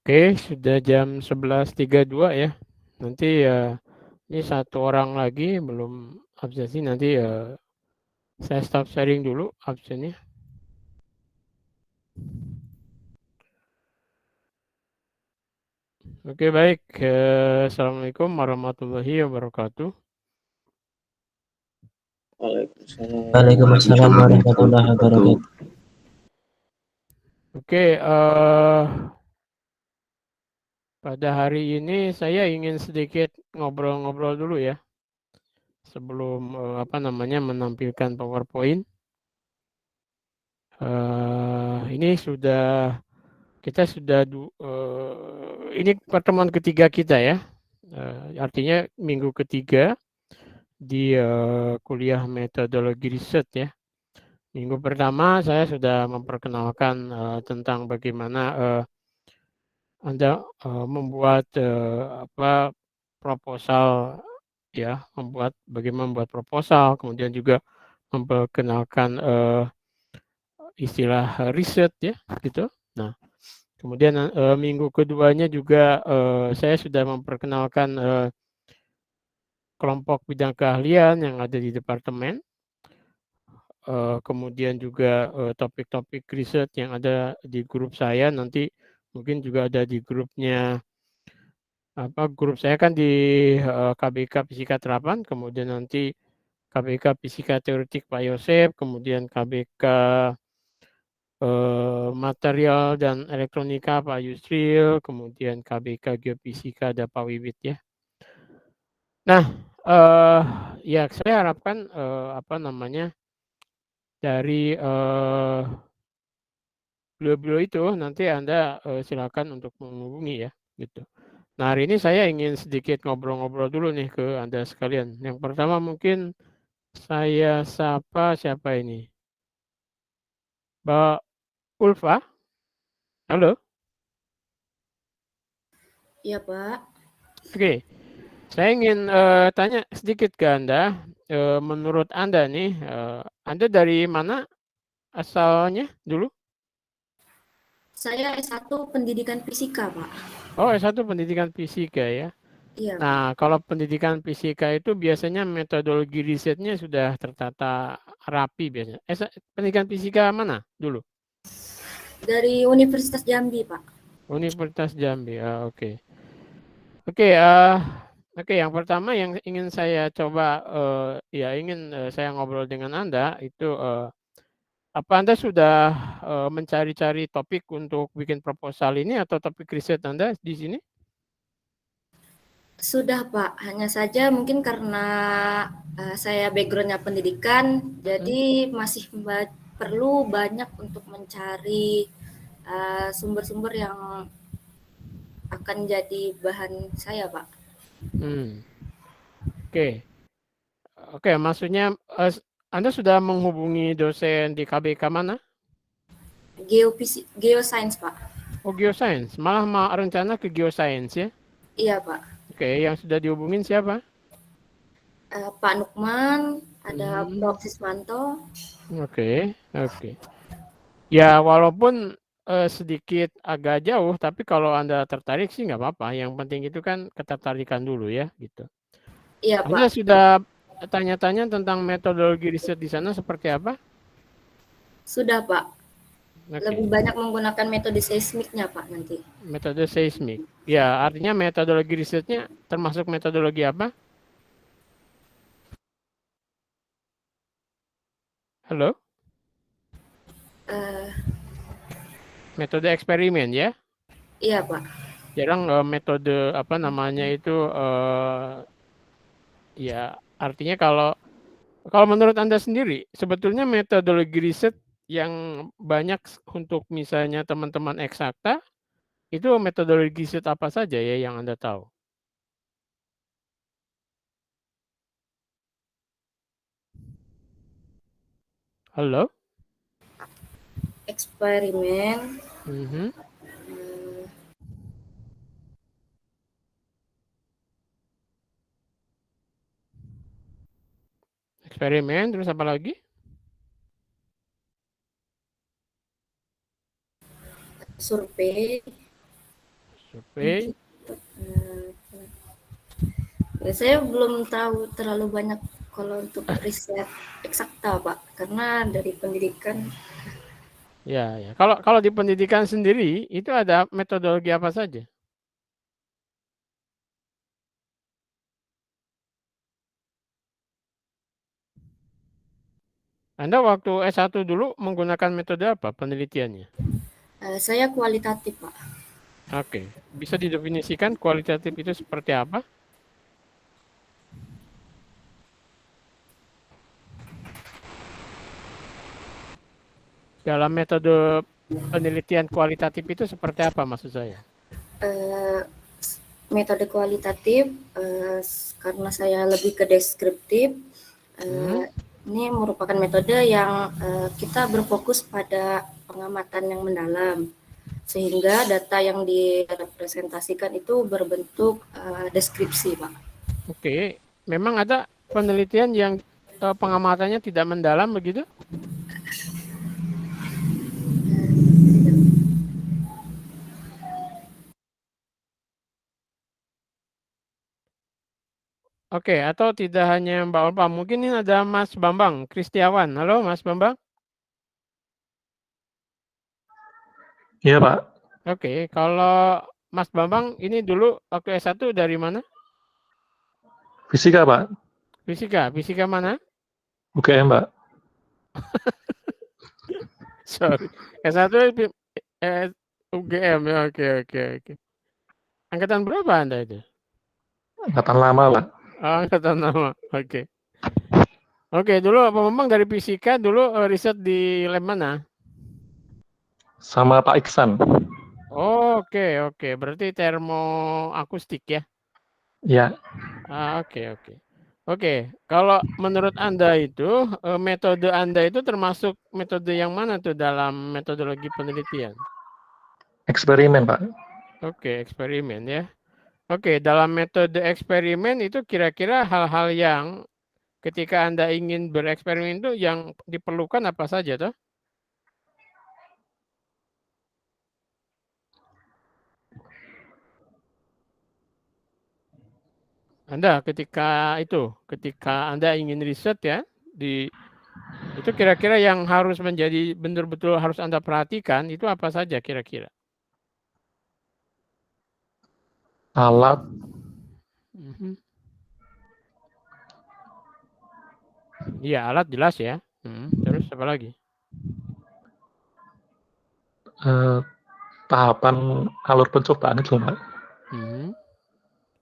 Oke, sudah jam 11.32 ya. Nanti ini satu orang lagi belum absensi, nanti saya stop sharing dulu absennya. Oke, baik. Assalamualaikum warahmatullahi wabarakatuh. Waalaikumsalam warahmatullahi wabarakatuh. Oke, pada hari ini saya ingin sedikit ngobrol-ngobrol dulu ya, sebelum menampilkan PowerPoint. Ini kita sudah ini pertemuan ketiga kita ya. Artinya minggu ketiga di kuliah metodologi riset ya. Minggu pertama saya sudah memperkenalkan tentang bagaimana Anda membuat proposal ya, bagaimana membuat proposal, kemudian juga memperkenalkan istilah riset ya, gitu. Nah, kemudian minggu keduanya juga saya sudah memperkenalkan kelompok bidang keahlian yang ada di departemen. Kemudian juga topik-topik riset yang ada di grup saya, nanti mungkin juga ada di grupnya grup saya kan di KBK Fisika Terapan, kemudian nanti KBK Fisika Teoretik Pak Yosep, kemudian KBK Material dan Elektronika Pak Yusril, kemudian KBK Geofisika ada Pak Wiwit ya. Nah, ya saya harapkan dari beliau-beliau itu nanti Anda silakan untuk menghubungi ya, gitu. Nah, hari ini saya ingin sedikit ngobrol-ngobrol dulu nih ke Anda sekalian. Yang pertama mungkin saya sapa siapa ini? Mbak Ulfa? Halo? Iya, Pak. Oke, saya ingin tanya sedikit ke Anda. Menurut Anda nih, Anda dari mana asalnya dulu? Saya S1 Pendidikan Fisika, Pak. Oh, S1 Pendidikan Fisika ya. Iya, Pak. Nah, kalau pendidikan fisika itu biasanya metodologi risetnya sudah tertata rapi biasanya. Pendidikan fisika mana dulu? Dari Universitas Jambi, Pak. Universitas Jambi. Oke. Oke, oke. Yang pertama yang ingin saya coba saya ngobrol dengan Anda itu apa Anda sudah mencari-cari topik untuk bikin proposal ini atau topik riset Anda di sini? Sudah, Pak. Hanya saja mungkin karena saya backgroundnya pendidikan, jadi masih perlu banyak untuk mencari sumber-sumber yang akan jadi bahan saya, Pak. Oke. Oke, maksudnya Anda sudah menghubungi dosen di KBK mana? Geoscience, Pak. Oh, geoscience. Malah mau rencana ke geoscience ya? Iya, Pak. Oke, yang sudah dihubungin siapa? Pak Nukman, ada Prof. Sismanto. Oke, oke. Ya, walaupun sedikit agak jauh, tapi kalau Anda tertarik sih nggak apa-apa. Yang penting itu kan ketertarikan dulu ya, gitu. Iya, Anda Pak. sudah tanya-tanya tentang metodologi riset di sana seperti apa? Sudah, Pak. Lebih Oke, banyak menggunakan metode seismiknya, Pak, nanti. metode seismik. Ya, artinya metodologi risetnya termasuk metodologi apa? Halo? Eh, Metode eksperimen ya? iya, Pak. Jarang metode apa namanya itu ya artinya kalau menurut Anda sendiri sebetulnya metodologi riset yang banyak untuk misalnya teman-teman eksakta itu metodologi riset apa saja ya yang Anda tahu? Halo? Eksperimen. Mhm. eh, Eksperimen terus apa lagi? Survei. Survei. Ya, saya belum tahu terlalu banyak kalau untuk riset eksakta, Pak, karena dari pendidikan. Ya, ya. Kalau di pendidikan sendiri itu ada metodologi apa saja? Anda waktu S1 dulu menggunakan metode apa penelitiannya? Saya kualitatif, Pak. Oke, bisa didefinisikan kualitatif itu seperti apa? Dalam metode penelitian kualitatif itu seperti apa maksud saya? Eh, Metode kualitatif, karena saya lebih ke deskriptif, Hmm? ini merupakan metode yang kita berfokus pada pengamatan yang mendalam, sehingga data yang direpresentasikan itu berbentuk deskripsi, Pak. Oke, memang ada penelitian yang pengamatannya tidak mendalam begitu? Oke, atau tidak hanya Mbak Olpa, mungkin ini ada Mas Bambang Kristiawan. Halo Mas Bambang. Iya, Pak. Oke, kalau Mas Bambang ini dulu waktu S1 dari mana? Fisika, Pak. Fisika. Fisika mana? UGM, Pak. Sorry. S1 UGM ya. Oke, oke, oke. Angkatan berapa Anda itu? Angkatan lama, Pak. Oh, angkatan lama. Oke. Oke, dulu Pak Bambang dari fisika dulu riset di lab mana? Sama Pak Iksan. Oke, oke. Berarti termoakustik ya? Ya, Oke, oke. Oke, kalau menurut Anda itu metode Anda itu termasuk metode yang mana tuh dalam metodologi penelitian? eksperimen, Pak. Oke, eksperimen ya. Oke, dalam metode eksperimen itu kira-kira hal-hal yang ketika Anda ingin bereksperimen itu yang diperlukan apa saja toh? Anda ketika Anda ingin riset ya di itu kira-kira yang harus menjadi benar-betul harus Anda perhatikan itu apa saja kira-kira? Alat, Mhm. Iya, alat jelas ya. Terus apa lagi? tahapan alur pencobaan itu, Pak. Mhm.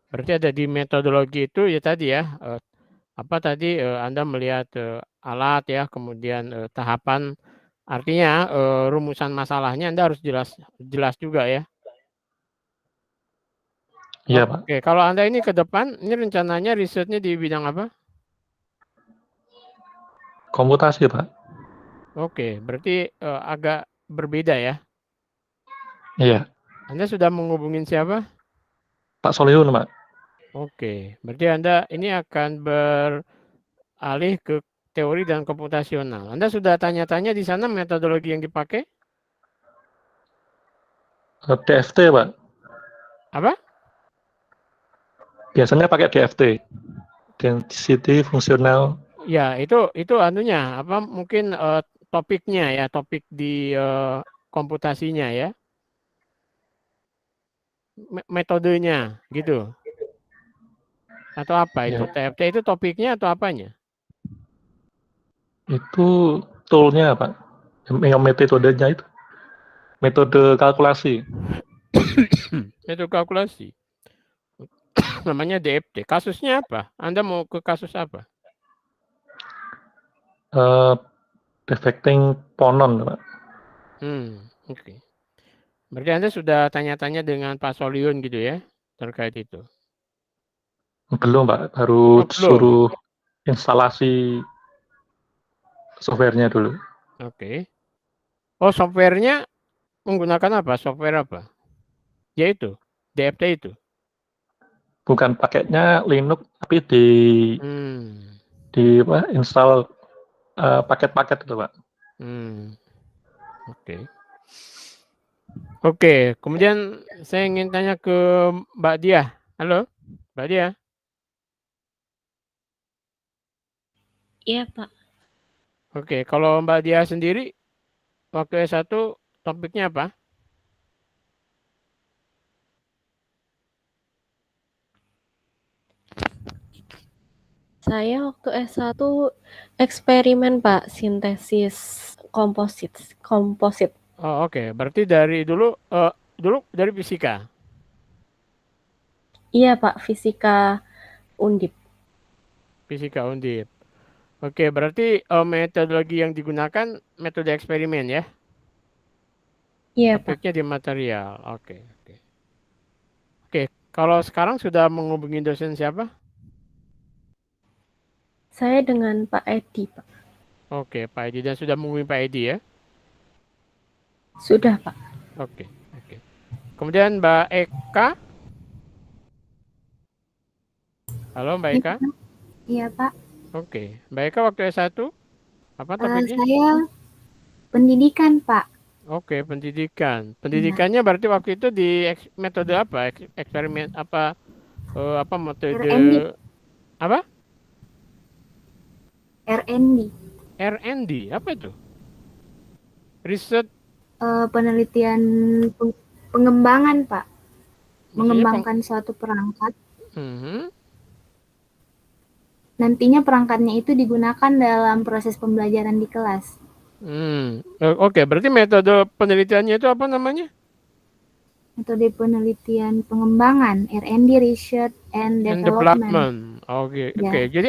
Berarti ada di metodologi itu ya tadi ya, apa tadi Anda melihat alat ya, kemudian tahapan, artinya rumusan masalahnya Anda harus jelas jelas juga ya. Iya, Pak. Oke, kalau Anda ini ke depan, ini rencananya risetnya di bidang apa? Komputasi, Pak. Oke, berarti agak berbeda ya. Iya. Anda sudah menghubungin siapa? Pak Solihun, Pak. Oke, berarti Anda ini akan beralih ke teori dan komputasional. Anda sudah tanya-tanya di sana metodologi yang dipakai? DFT, Pak. Apa? Biasanya pakai DFT. Density Functional. Ya, itu anunya apa mungkin topiknya ya, topik di komputasinya ya. Metodenya gitu. Atau apa itu? Ya. TFT itu topiknya atau apanya? Itu toolnya, Pak. Yang metodenya itu. Metode kalkulasi. Itu kalkulasi. Namanya DFT. Kasusnya apa? Anda mau ke kasus apa? Defecting Ponon, Pak. Oke. Berarti Anda sudah tanya-tanya dengan Pak Soliun gitu ya, terkait itu? Belum, Pak. Oh, Baru belum. suruh instalasi softwarenya dulu. Oke. Oh, softwarenya menggunakan apa? Software apa? Yaitu DFT itu. Bukan paketnya Linux, tapi Hmm. install paket-paket itu, Pak. Oke. Oke, kemudian saya ingin tanya ke Mbak Diah. Halo, Mbak Diah. Iya, Pak. Oke, kalau Mbak Diah sendiri waktu S1 topiknya apa? Saya waktu S1 eksperimen, Pak, sintesis komposit. Oh, oke. Berarti dari dulu dari fisika. Iya, Pak, fisika Undip. Fisika Undip. Oke, berarti metodologi yang digunakan metode eksperimen ya. Iya, Pak. Topiknya di material. Oke, oke. Oke, kalau sekarang sudah menghubungi dosen siapa? Saya dengan Pak Edi, Pak. Oke, Pak Edi, dan sudah menghubungi Pak Edi ya. Sudah, Pak. Oke, oke. Kemudian Mbak Eka. Halo Mbak Eka. Iya, Pak. Oke, Mbak Eka waktu S1 apa topiknya? Saya pendidikan, Pak. Oke, pendidikan. Pendidikannya berarti waktu itu di metode apa? Eksperimen apa? Apa metode RND. apa? RND. R&D, apa itu? Riset. Penelitian pengembangan, Pak. Maksudnya Mengembangkan suatu perangkat. Mhm. Nantinya perangkatnya itu digunakan dalam proses pembelajaran di kelas. Oke, berarti metode penelitiannya itu apa namanya? Metode penelitian pengembangan, R&D, Research and Development. Oke, Ya. oke. Jadi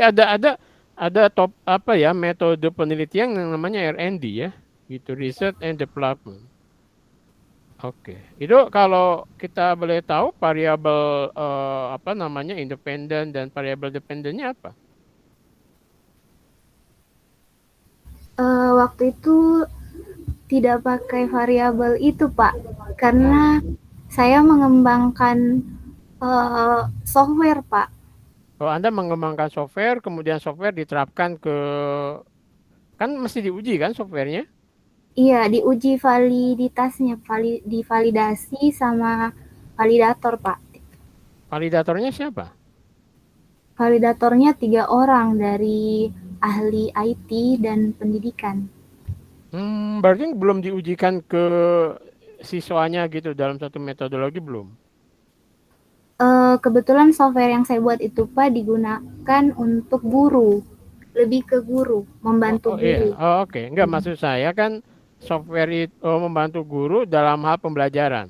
ada top apa ya metode penelitian yang namanya R&D ya, gitu, Research and Development. Oke, itu kalau kita boleh tahu variabel apa namanya independen dan variabel dependennya apa? Waktu itu tidak pakai variabel itu, Pak, karena saya mengembangkan software, Pak. Kalau Anda mengembangkan software, kemudian software diterapkan kan mesti diuji kan softwarenya? Iya, diuji validitasnya, divalidasi sama validator, Pak. Validatornya siapa? Validatornya 3 orang dari ahli IT dan pendidikan. Berarti belum diujikan ke siswanya gitu dalam satu metodologi belum? Kebetulan software yang saya buat itu, Pak, digunakan untuk guru, lebih ke guru, membantu Iya, guru. oke. Enggak, maksud saya kan software itu membantu guru dalam hal pembelajaran.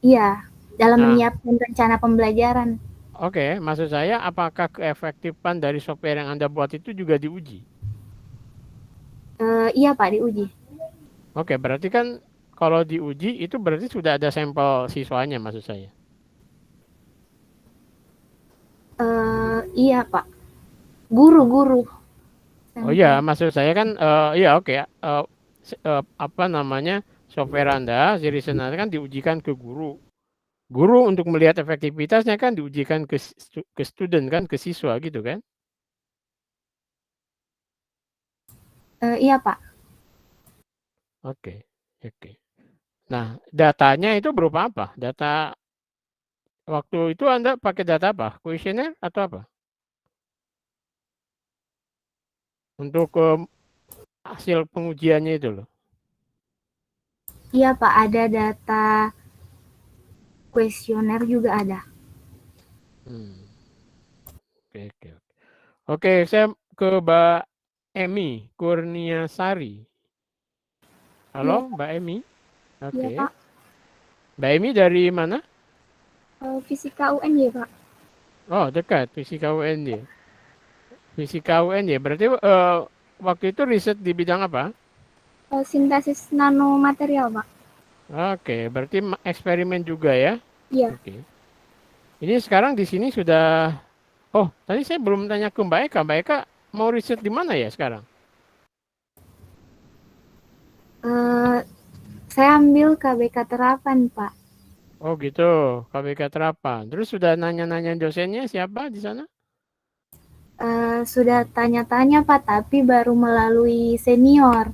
Iya, dalam Nah, menyiapkan rencana pembelajaran. oke, maksud saya apakah keefektifan dari software yang Anda buat itu juga diuji? Iya, Pak, diuji. Oke, berarti kan kalau diuji itu berarti sudah ada sampel siswanya maksud saya. Iya, Pak. Guru-guru. Oh iya, maksud saya kan iya oke ya. Apa namanya software Anda, Sirius Anda kan diujikan ke guru. Guru untuk melihat efektivitasnya kan diujikan ke student kan, ke siswa gitu kan? Iya, Pak. Oke, oke. Nah, datanya itu berupa apa? Data waktu itu Anda pakai data apa? Kuesioner atau apa? Untuk hasil pengujiannya itu loh. Iya, Pak, ada data kuesioner juga ada. Oke, oke, oke. Oke, saya ke Mbak Emi Kurniasari. Halo, Iya, Mbak Emi. iya, Oke. Pak. Mbak Emi dari mana? Fisika UNY, Pak. Oh, dekat Fisika UNY. Fisika UNY. Berarti waktu itu riset di bidang apa? Sintesis nanomaterial, Pak. Oke, berarti eksperimen juga ya? Iya. Oke. Ini sekarang di sini sudah. Oh, tadi saya belum tanya ke Mbak Eka. Mbak Eka mau riset di mana ya sekarang? Saya ambil KBK Terapan, Pak. Oh gitu, KBK Terapan. Terus sudah nanya-nanya dosennya siapa di sana? Sudah tanya-tanya, Pak, tapi baru melalui senior.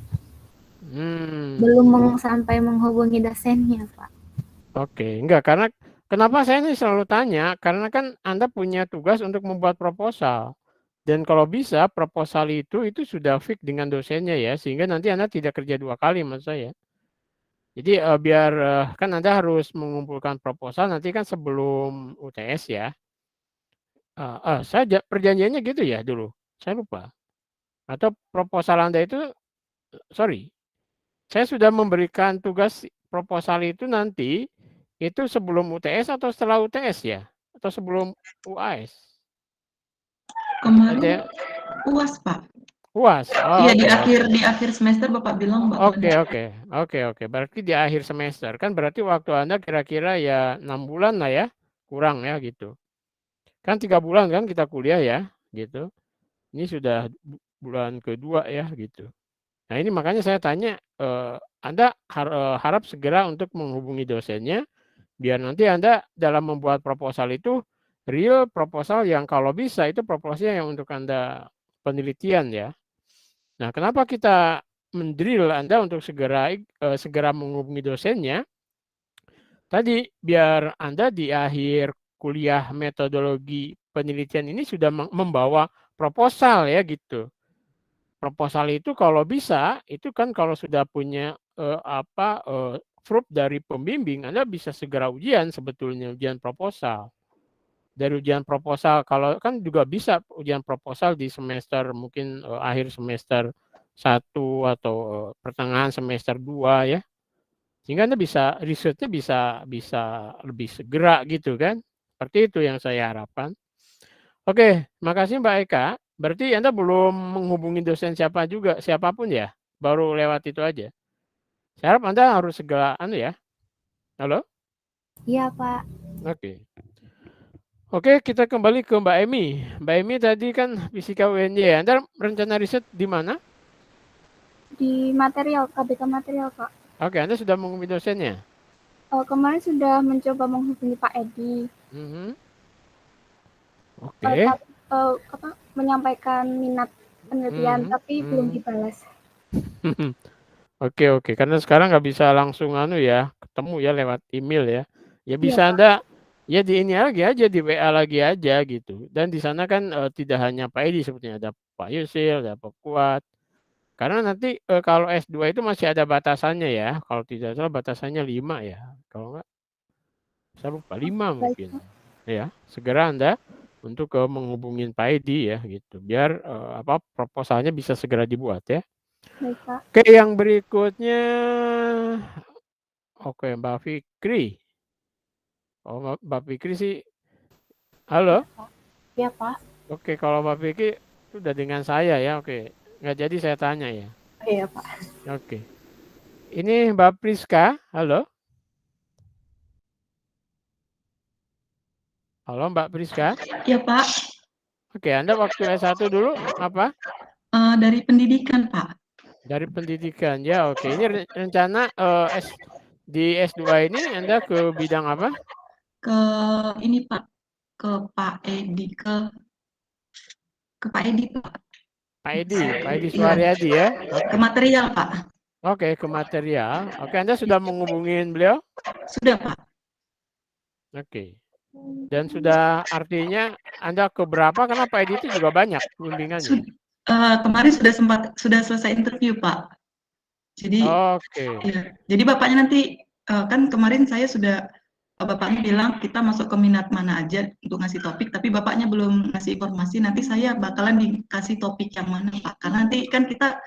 Belum sampai menghubungi dosennya, Pak. Oke, enggak, karena kenapa saya ini selalu tanya, karena kan Anda punya tugas untuk membuat proposal. Dan kalau bisa proposal itu sudah fix dengan dosennya ya, sehingga nanti Anda tidak kerja 2 kali maksud saya. Jadi, biar, kan Anda harus mengumpulkan proposal nanti kan sebelum UTS ya. Saya perjanjiannya gitu ya dulu? Saya lupa. Atau proposal Anda itu sorry, saya sudah memberikan tugas proposal itu nanti, itu sebelum UTS atau setelah UTS ya? Atau sebelum UAS? Kemarin Ada UAS, Pak. UAS? Oh, Iya, oke. di akhir semester Bapak bilang bakalan. Oke. Berarti di akhir semester. Kan berarti waktu Anda kira-kira ya 6 bulan lah ya, kurang ya gitu. Kan 3 bulan kan kita kuliah ya, gitu. Ini sudah bulan kedua ya gitu. Nah ini makanya saya tanya, Anda harap segera untuk menghubungi dosennya, biar nanti Anda dalam membuat proposal itu, real proposal yang kalau bisa itu proposalnya yang untuk Anda penelitian ya. Nah kenapa kita mendrill Anda untuk segera menghubungi dosennya, tadi biar Anda di akhir kuliah metodologi penelitian ini sudah membawa proposal ya gitu. Proposal itu kalau bisa, itu kan kalau sudah punya, proof dari pembimbing, Anda bisa segera ujian sebetulnya, ujian proposal. Dari ujian proposal kalau kan juga bisa ujian proposal di semester mungkin, akhir semester 1 atau, pertengahan semester 2 ya. Sehingga Anda bisa risetnya bisa lebih segera gitu kan. Seperti itu yang saya harapkan. Oke, makasih Mbak Eka. Berarti Anda belum menghubungi dosen siapapun ya? Baru lewat itu aja? Saya harap Anda harus segera ya. Halo? Iya, Pak. Oke. Oke, kita kembali ke Mbak Emi. Mbak Emi tadi kan fisika UNY. Anda rencana riset di mana? Di material, KBK material, Pak. Oke, Anda sudah menghubungi dosennya? Kemarin sudah mencoba menghubungi Pak Edi. Oke. Menyampaikan minat penelitian, tapi belum dibalas. Oke. Karena sekarang nggak bisa langsung ya, ketemu ya lewat email ya. Ya bisa Iya, Anda ya di ini lagi aja, di WA lagi aja gitu. Dan di sana kan tidak hanya Pak Edi sebetulnya, ada Pak Yusil, ada Pak Kuat. Karena nanti kalau S2 itu masih ada batasannya ya. Kalau tidak salah batasannya 5 ya. Kalau enggak, saya lupa 5 mungkin. Ya, segera Anda untuk menghubungin Pak Edi ya gitu. Biar proposalnya bisa segera dibuat ya. Baik, Pak. Oke, yang berikutnya Mbak Fikri. Oh, Mbak Fikri sih. Halo? Iya, Pak. Oke, kalau Mbak Fikri sudah dengan saya ya. Oke. Nggak jadi saya tanya ya. Iya, Pak. Oke. Ini Mbak Priska. Halo? Halo Mbak Priska? Iya, Pak. Oke, Anda waktu S1 dulu apa? Dari pendidikan, Pak. Dari pendidikan ya, oke. Ini rencana di S2 ini Anda ke bidang apa? Ke ini, Pak. Ke Pak Edi, ke Pak Edi, Pak. Pak Edi Suharyadi ya. Ke material, Pak. Oke, ke material. Oke, Anda sudah menghubungin beliau? Sudah, Pak. Oke. Dan sudah artinya Anda ke berapa? Karena Pak Edi itu juga banyak bimbingannya. Kemarin sudah selesai interview, Pak. Jadi, ya, jadi Bapaknya nanti kan kemarin saya sudah Bapaknya bilang kita masuk ke minat mana aja untuk ngasih topik, tapi Bapaknya belum ngasih informasi. Nanti saya bakalan dikasih topik yang mana, Pak? Karena nanti kan kita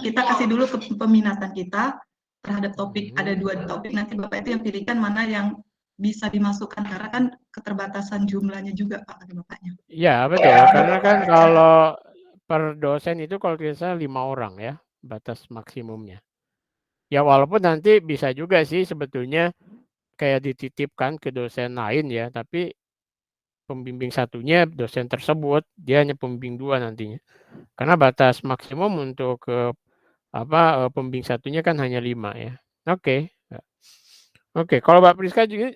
kita kasih dulu ke peminatan kita terhadap topik. Ada 2 topik, nanti Bapak itu yang pilihkan mana yang bisa dimasukkan karena kan keterbatasan jumlahnya juga, Pak, kata Bapaknya. Iya, betul. Karena kan kalau per dosen itu kalau tidak salah 5 orang ya, batas maksimumnya. Ya walaupun nanti bisa juga sih sebetulnya kayak dititipkan ke dosen lain ya, tapi pembimbing satunya dosen tersebut, dia hanya pembimbing 2 nantinya. Karena batas maksimum untuk pembimbing satunya kan hanya 5 ya. Oke. Kalau Mbak Priska juga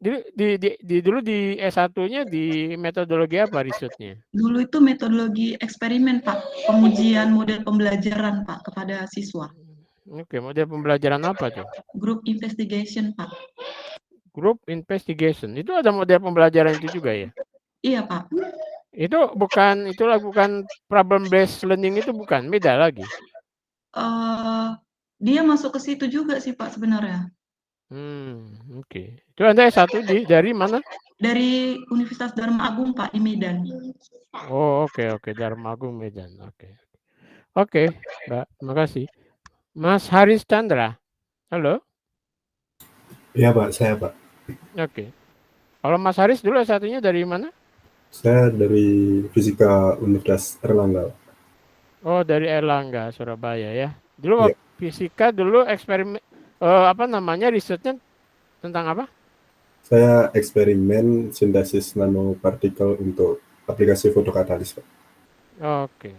dulu di S1-nya di metodologi apa risetnya? Dulu itu metodologi eksperimen, Pak. Pengujian model pembelajaran, Pak, kepada siswa. Oke, model pembelajaran apa tuh? Group investigation, Pak. Group investigation. Itu ada model pembelajaran itu juga ya? Iya, Pak. Itulah bukan problem based learning itu bukan, beda lagi. Dia masuk ke situ juga sih, Pak, sebenarnya. Oke. Itu Anda S1 dari mana? Dari Universitas Dharma Agung, Pak, di Medan. Oh, oke. Dharma Agung Medan. Oke, Mbak. Terima kasih. Mas Haris Chandra. Halo. Iya Pak, saya Pak. Oke. Kalau Mas Haris dulu S1-nya dari mana? Saya dari Fisika Universitas Erlangga. Oh, dari Erlangga, Surabaya ya. Dulu Iya. fisika dulu eksperimen risetnya tentang apa? Saya eksperimen sintesis nanopartikel untuk aplikasi fotokatalis, Pak. Oke.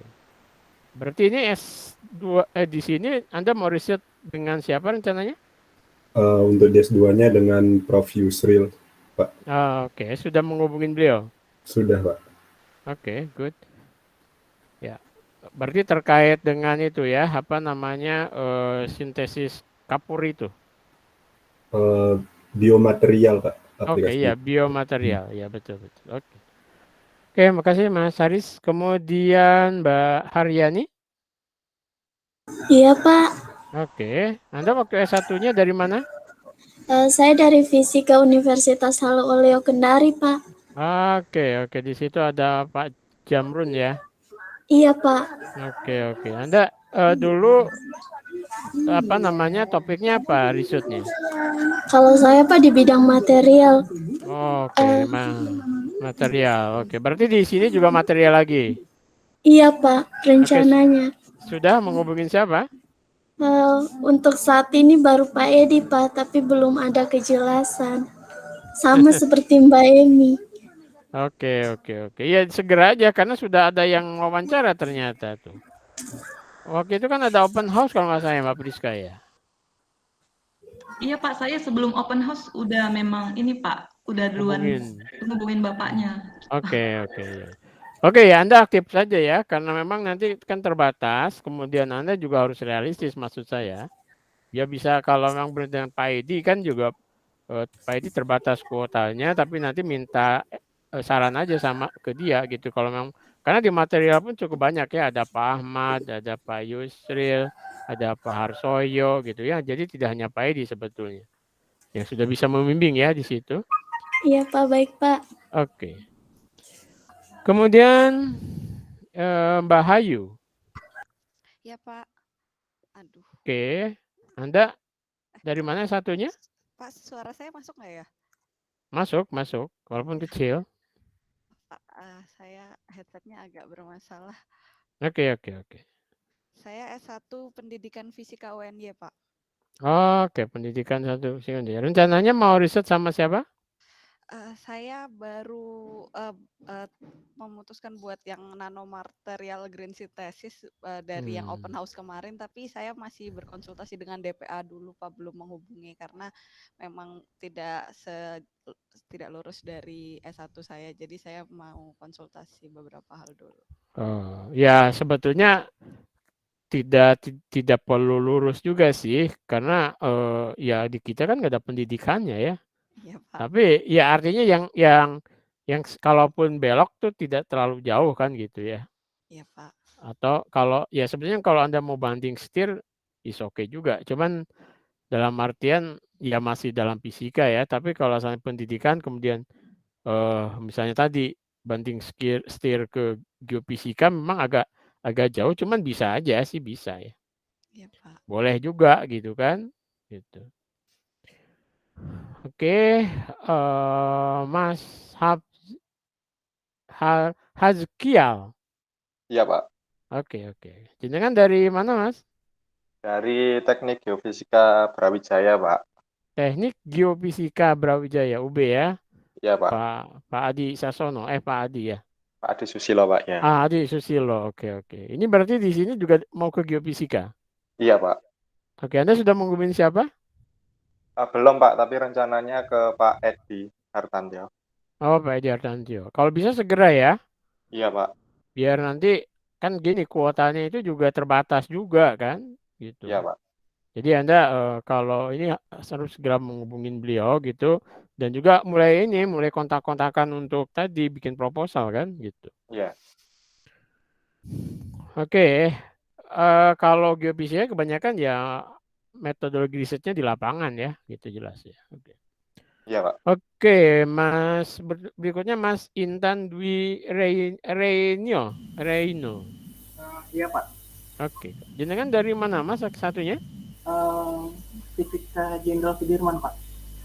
Berarti ini S2 di sini Anda mau riset dengan siapa rencananya? Untuk DS2-nya dengan Prof. Yusril, Pak. Oke, sudah menghubungin beliau. Sudah, Pak. Oke, good. Ya. Berarti terkait dengan itu ya, sintesis kapur itu. Biomaterial, Pak. Oke, ya, biomaterial. Ya, betul. Oke, makasih Mas Haris. Kemudian Mbak Haryani. Iya, Pak. Oke, Anda waktu S1-nya dari mana? Saya dari Fisika Universitas Haluoleo Kendari, Pak. Oke. Di situ ada Pak Jamrun ya. Iya, Pak. Oke. Anda dulu topiknya apa risetnya? Kalau saya, Pak, di bidang material. Oke, material. Oke, berarti di sini juga material lagi. Iya, Pak, rencananya. Sudah menghubungin siapa? Untuk saat ini baru Pak Edi, Pak, tapi belum ada kejelasan. Sama seperti Mbak Emi. Oke. Ya segera aja karena sudah ada yang wawancara ternyata tuh. Waktu itu kan ada open house kalau nggak salah Mbak Priska ya. Iya, Pak, saya sebelum open house udah memang ini, Pak, udah duluan hubungin bapaknya. Oke. Oke ya, Anda aktif saja ya, karena memang nanti kan terbatas, kemudian Anda juga harus realistis maksud saya. Ya bisa kalau memang dengan Pak Edi kan juga Pak Edi terbatas kuotanya, tapi nanti minta saran aja sama ke dia gitu. Kalau memang karena di material pun cukup banyak ya, ada Pak Ahmad, ada Pak Yusril, ada Pak Harsoyo gitu ya. Jadi tidak hanya Pak Edi sebetulnya yang sudah bisa membimbing ya di situ. Iya, Pak, baik, Pak. Oke. Kemudian Mbak Hayu. Ya, Pak. Aduh. Oke. Anda dari mana satunya? Pak, suara saya masuk nggak ya? Masuk. Walaupun kecil. Pak, saya headsetnya agak bermasalah. Oke. Saya S1 Pendidikan Fisika UNY, Pak. Oke, pendidikan 1 sekunder. Rencananya mau riset sama siapa? Saya baru memutuskan buat yang nanomaterial green synthesis dari yang open house kemarin, tapi saya masih berkonsultasi dengan DPA dulu, Pak, belum menghubungi karena memang tidak lurus dari S1 saya, jadi saya mau konsultasi beberapa hal dulu. Ya sebetulnya tidak perlu lurus juga sih, karena ya di kita kan nggak ada pendidikannya ya. Ya, Pak. Tapi ya artinya yang kalaupun belok tuh tidak terlalu jauh kan gitu ya. Iya, Pak. Atau kalau ya sebenarnya kalau Anda mau banding setir is oke juga. Cuman dalam artian ya masih dalam fisika ya, tapi kalau misalnya pendidikan kemudian misalnya tadi banding setir ke geofisika memang agak jauh, cuman bisa aja sih, bisa ya. Iya, Pak. Boleh juga gitu kan. Gitu. Oke, Mas Hazkial. Iya, Pak. Oke. Jenengan dari mana, Mas? Dari Teknik Geofisika Brawijaya, Pak. Teknik Geofisika Brawijaya, UB ya? Iya, Pak. Pak Adi Sasono, Pak Adi ya? Pak Adi Susilo, Pak, ya. Adi Susilo, oke. Ini berarti di sini juga mau ke geofisika? Iya, Pak. Oke, Anda sudah menghubungi siapa? Belum, Pak, tapi rencananya ke Pak Edi Hartantio. Oh, Pak Edi Hartantio. Kalau bisa segera ya? Iya, Pak. Biar nanti kan gini, kuotanya itu juga terbatas juga kan? Gitu. Iya, Pak. Jadi Anda kalau ini harus segera menghubungin beliau gitu, dan juga mulai kontak-kontakan untuk tadi bikin proposal kan gitu. Iya. Oke, kalau geofisika kebanyakan ya metodologi risetnya di lapangan ya, gitu jelas ya. Oke. Iya, Pak. Oke, Mas berikutnya Mas Intan Dwi Reino. Iya, Pak. Oke, jenengan dari mana Mas satunya? Fisika Jenderal Sudirman, Pak.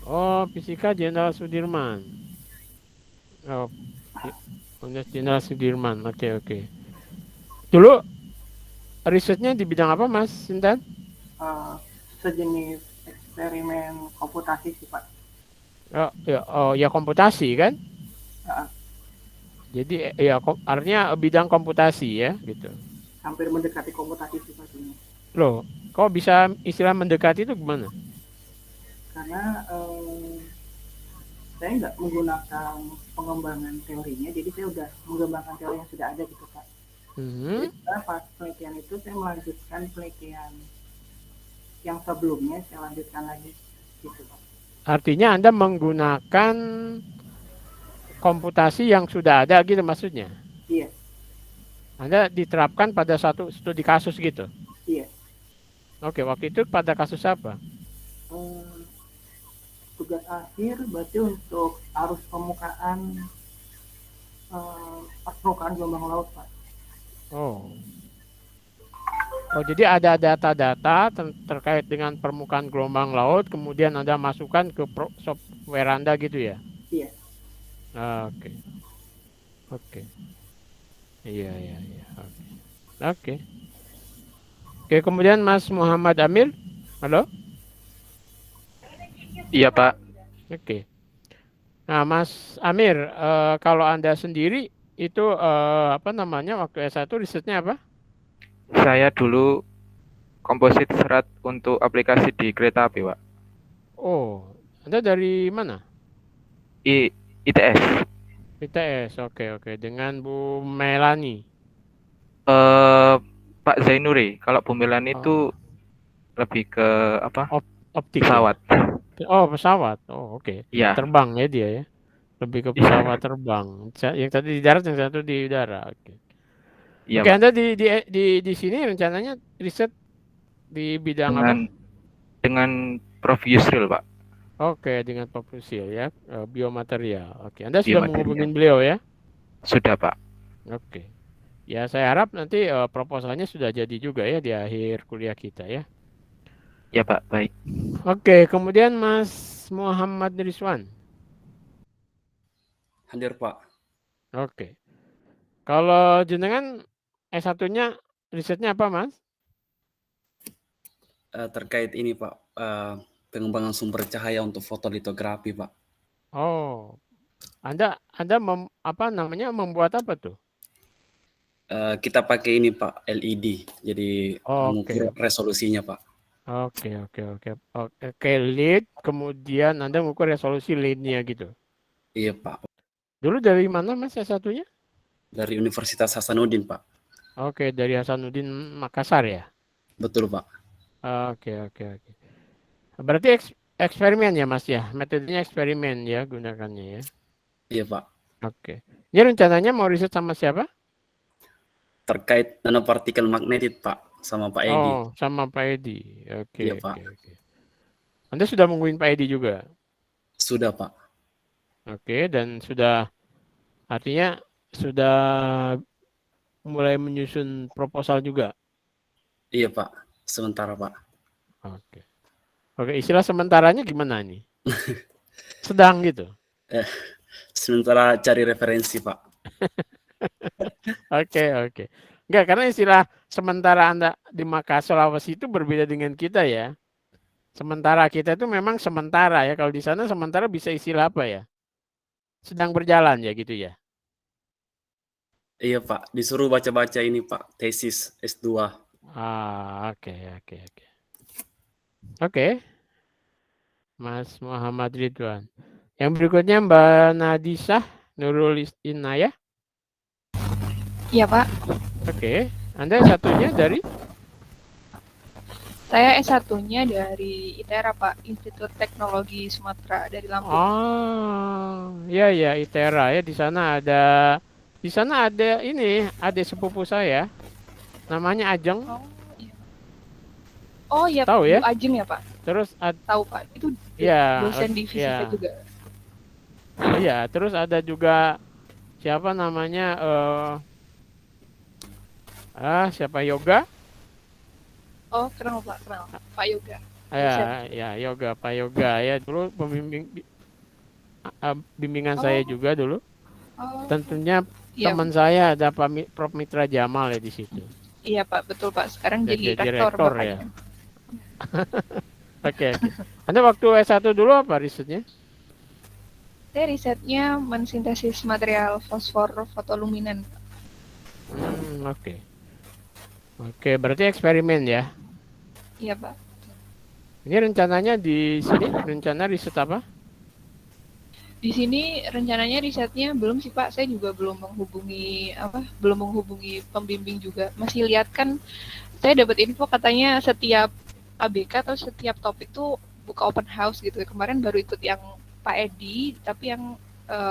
Oh, Fisika Jenderal Sudirman. Oh, Jenderal Sudirman. Oke. Dulu risetnya di bidang apa, Mas Intan? Sejenis eksperimen komputasi sih, Pak. Ya komputasi kan? Jadi ya artinya bidang komputasi ya, gitu. Hampir mendekati komputasi sih, Pak. Loh, kok bisa istilah mendekati itu gimana? Karena saya nggak menggunakan pengembangan teorinya, jadi saya udah mengembangkan teori yang sudah ada gitu, Pak. Jadi pas penelitian itu saya melanjutkan penelitian yang sebelumnya, saya lanjutkan lagi gitu, Pak. Artinya Anda menggunakan komputasi yang sudah ada gitu maksudnya? Iya. Anda diterapkan pada satu studi kasus gitu? Iya. Oke, waktu itu pada kasus apa? Tugas akhir berarti untuk arus permukaan gelombang laut, Pak. Oh, jadi ada data-data terkait dengan permukaan gelombang laut, kemudian Anda masukkan ke software Anda gitu ya? Iya. Oke. Iya. Oke, kemudian Mas Muhammad Amir. Halo? Iya, Pak. Oke. Nah, Mas Amir, kalau Anda sendiri itu waktu S1 risetnya apa? Saya dulu komposit serat untuk aplikasi di kereta api, Pak. Oh, Anda dari mana? ITS. ITS, oke. Dengan Bu Melani. Pak Zainuri. Kalau Bu Melani itu lebih ke apa? Optik. Pesawat. Oh, pesawat. Oh, oke. Iya. Terbang ya dia ya. Lebih ke pesawat terbang. Yang tadi di darat, yang satu di udara. Oke. Iya, Oke, Anda di sini rencananya riset di bidang apa? Dengan Prof Yusril, Pak. Oke, dengan Prof Yusril ya, biomaterial. Oke, Anda sudah menghubungin beliau ya? Sudah, Pak. Oke. Ya, saya harap nanti proposalnya sudah jadi juga ya di akhir kuliah kita ya. Ya, Pak, baik. Oke, kemudian Mas Muhammad Rizwan. Hadir, Pak. Oke. Kalau jenengan S1-nya risetnya apa, Mas? Terkait ini, Pak, pengembangan sumber cahaya untuk fotolitografi, Pak. Oh, Anda membuat apa tuh? Kita pakai ini, Pak, LED, jadi mengukur resolusinya, Pak. Oke, LED, kemudian Anda mengukur resolusi LED-nya gitu. Iya, Pak. Dulu dari mana, Mas, S1-nya? Dari Universitas Hasanuddin, Pak. Oke, dari Hasanuddin Makassar ya? Betul, Pak. Oke. Berarti eksperimen ya, Mas ya? Metodenya eksperimen ya gunakannya ya? Iya, Pak. Oke. Ini rencananya mau riset sama siapa? Terkait nanopartikel magnetit, Pak, sama Pak Edi. Oh, sama Pak Edi. Oke. Iya, Pak. Oke. Anda sudah menungguin Pak Edi juga? Sudah, Pak. Oke, dan artinya sudah mulai menyusun proposal juga? Iya, Pak. Sementara, Pak. Oke, istilah sementaranya gimana nih? Sedang gitu? Sementara cari referensi, Pak. Oke. Enggak, karena istilah sementara Anda di Makassar, Sulawesi itu berbeda dengan kita ya. Sementara kita itu memang sementara ya. Kalau di sana sementara bisa istilah apa ya? Sedang berjalan ya gitu ya. Iya, Pak. Disuruh baca-baca ini, Pak. Tesis S2. Oke. Mas Muhammad Ridwan. Yang berikutnya Mbak Nadisah Nurul Inayah. Iya, Pak. Oke. Anda satunya dari? Saya S1-nya dari ITERA, Pak, Institut Teknologi Sumatera dari Lampung. Oh, iya ya ITERA ya, di sana ada ini, adik sepupu saya. Namanya Ajeng. Oh iya, Tahu Bu ya? Ajeng ya, Pak? Terus tahu, Pak. Itu ya, dosen di fisika ya. juga. Iya, terus ada juga siapa namanya siapa Yoga? Oh, kenal, Pak, kenal. Pak Yoga. Ya, Yoga, Pak Yoga ya, dulu bimbingan saya juga dulu. Tentunya teman saya ada Prof Mitra Jamal ya di situ. Iya, Pak, betul, Pak. Sekarang jadi rektor Bapaknya. ya. Oke. Anda waktu S1 dulu apa risetnya? Saya risetnya mensintesis material fosfor fotoluminan. Oke. Oke, berarti eksperimen ya? Iya, Pak. Ini rencananya di sini, rencana riset apa? Di sini rencananya risetnya belum sih, Pak. Saya juga belum menghubungi pembimbing juga. Masih lihat kan, saya dapat info katanya setiap ABK atau setiap topik tuh buka open house gitu. Kemarin baru ikut yang Pak Edi, tapi yang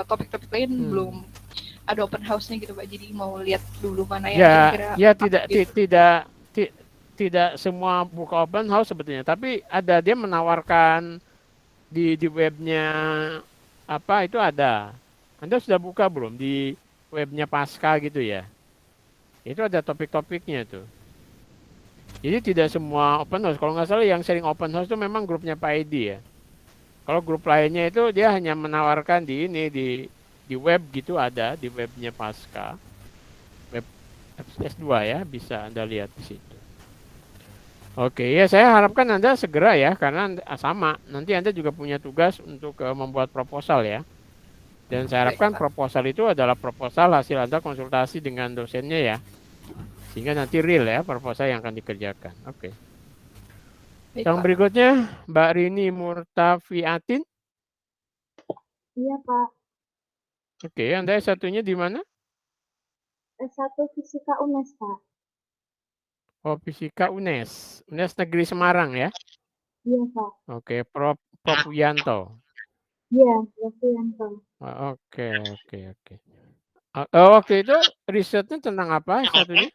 topik-topik lain belum ada open house-nya gitu, Pak. Jadi mau lihat dulu mana yang kira-kira. Ya, tidak semua buka open house sebetulnya, tapi ada dia menawarkan di webnya apa itu ada. Anda sudah buka belum di webnya Pasca gitu ya? Itu ada topik-topiknya tuh. Jadi tidak semua open house. Kalau nggak salah yang sering open house itu memang grupnya Pak Edi ya. Kalau grup lainnya itu dia hanya menawarkan di web gitu, ada di webnya Pasca. Web S2 ya, bisa Anda lihat di situ. Oke, ya saya harapkan Anda segera ya, karena sama. Nanti Anda juga punya tugas untuk membuat proposal ya. Dan saya harapkan proposal itu adalah proposal hasil Anda konsultasi dengan dosennya ya. Sehingga nanti real ya proposal yang akan dikerjakan. Oke. Yang berikutnya Mbak Rini Murtafiatin. Iya, Pak. Oke, Anda S1-nya di mana? S1 Fisika UNES, Pak. Oh, Fisika UNES. UNES Negeri Semarang ya? Iya, Pak. Oke, Prof Wianto. Iya, Prof Wianto. Oke. Waktu itu risetnya tentang apa S1-nya?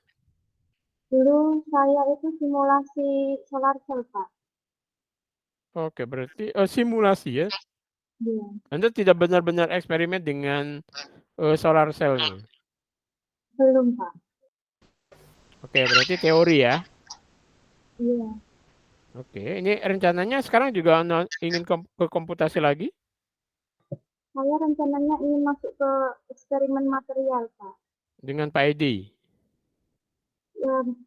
Dulu saya itu simulasi solar cell, Pak. Oke, berarti simulasi ya? Iya. Anda tidak benar-benar eksperimen dengan solar cell-nya? Belum, Pak. Oke, berarti teori ya? Iya. Oke, ini rencananya sekarang juga ingin ke komputasi lagi? Saya rencananya ingin masuk ke eksperimen material, Pak. Dengan Pak Edi?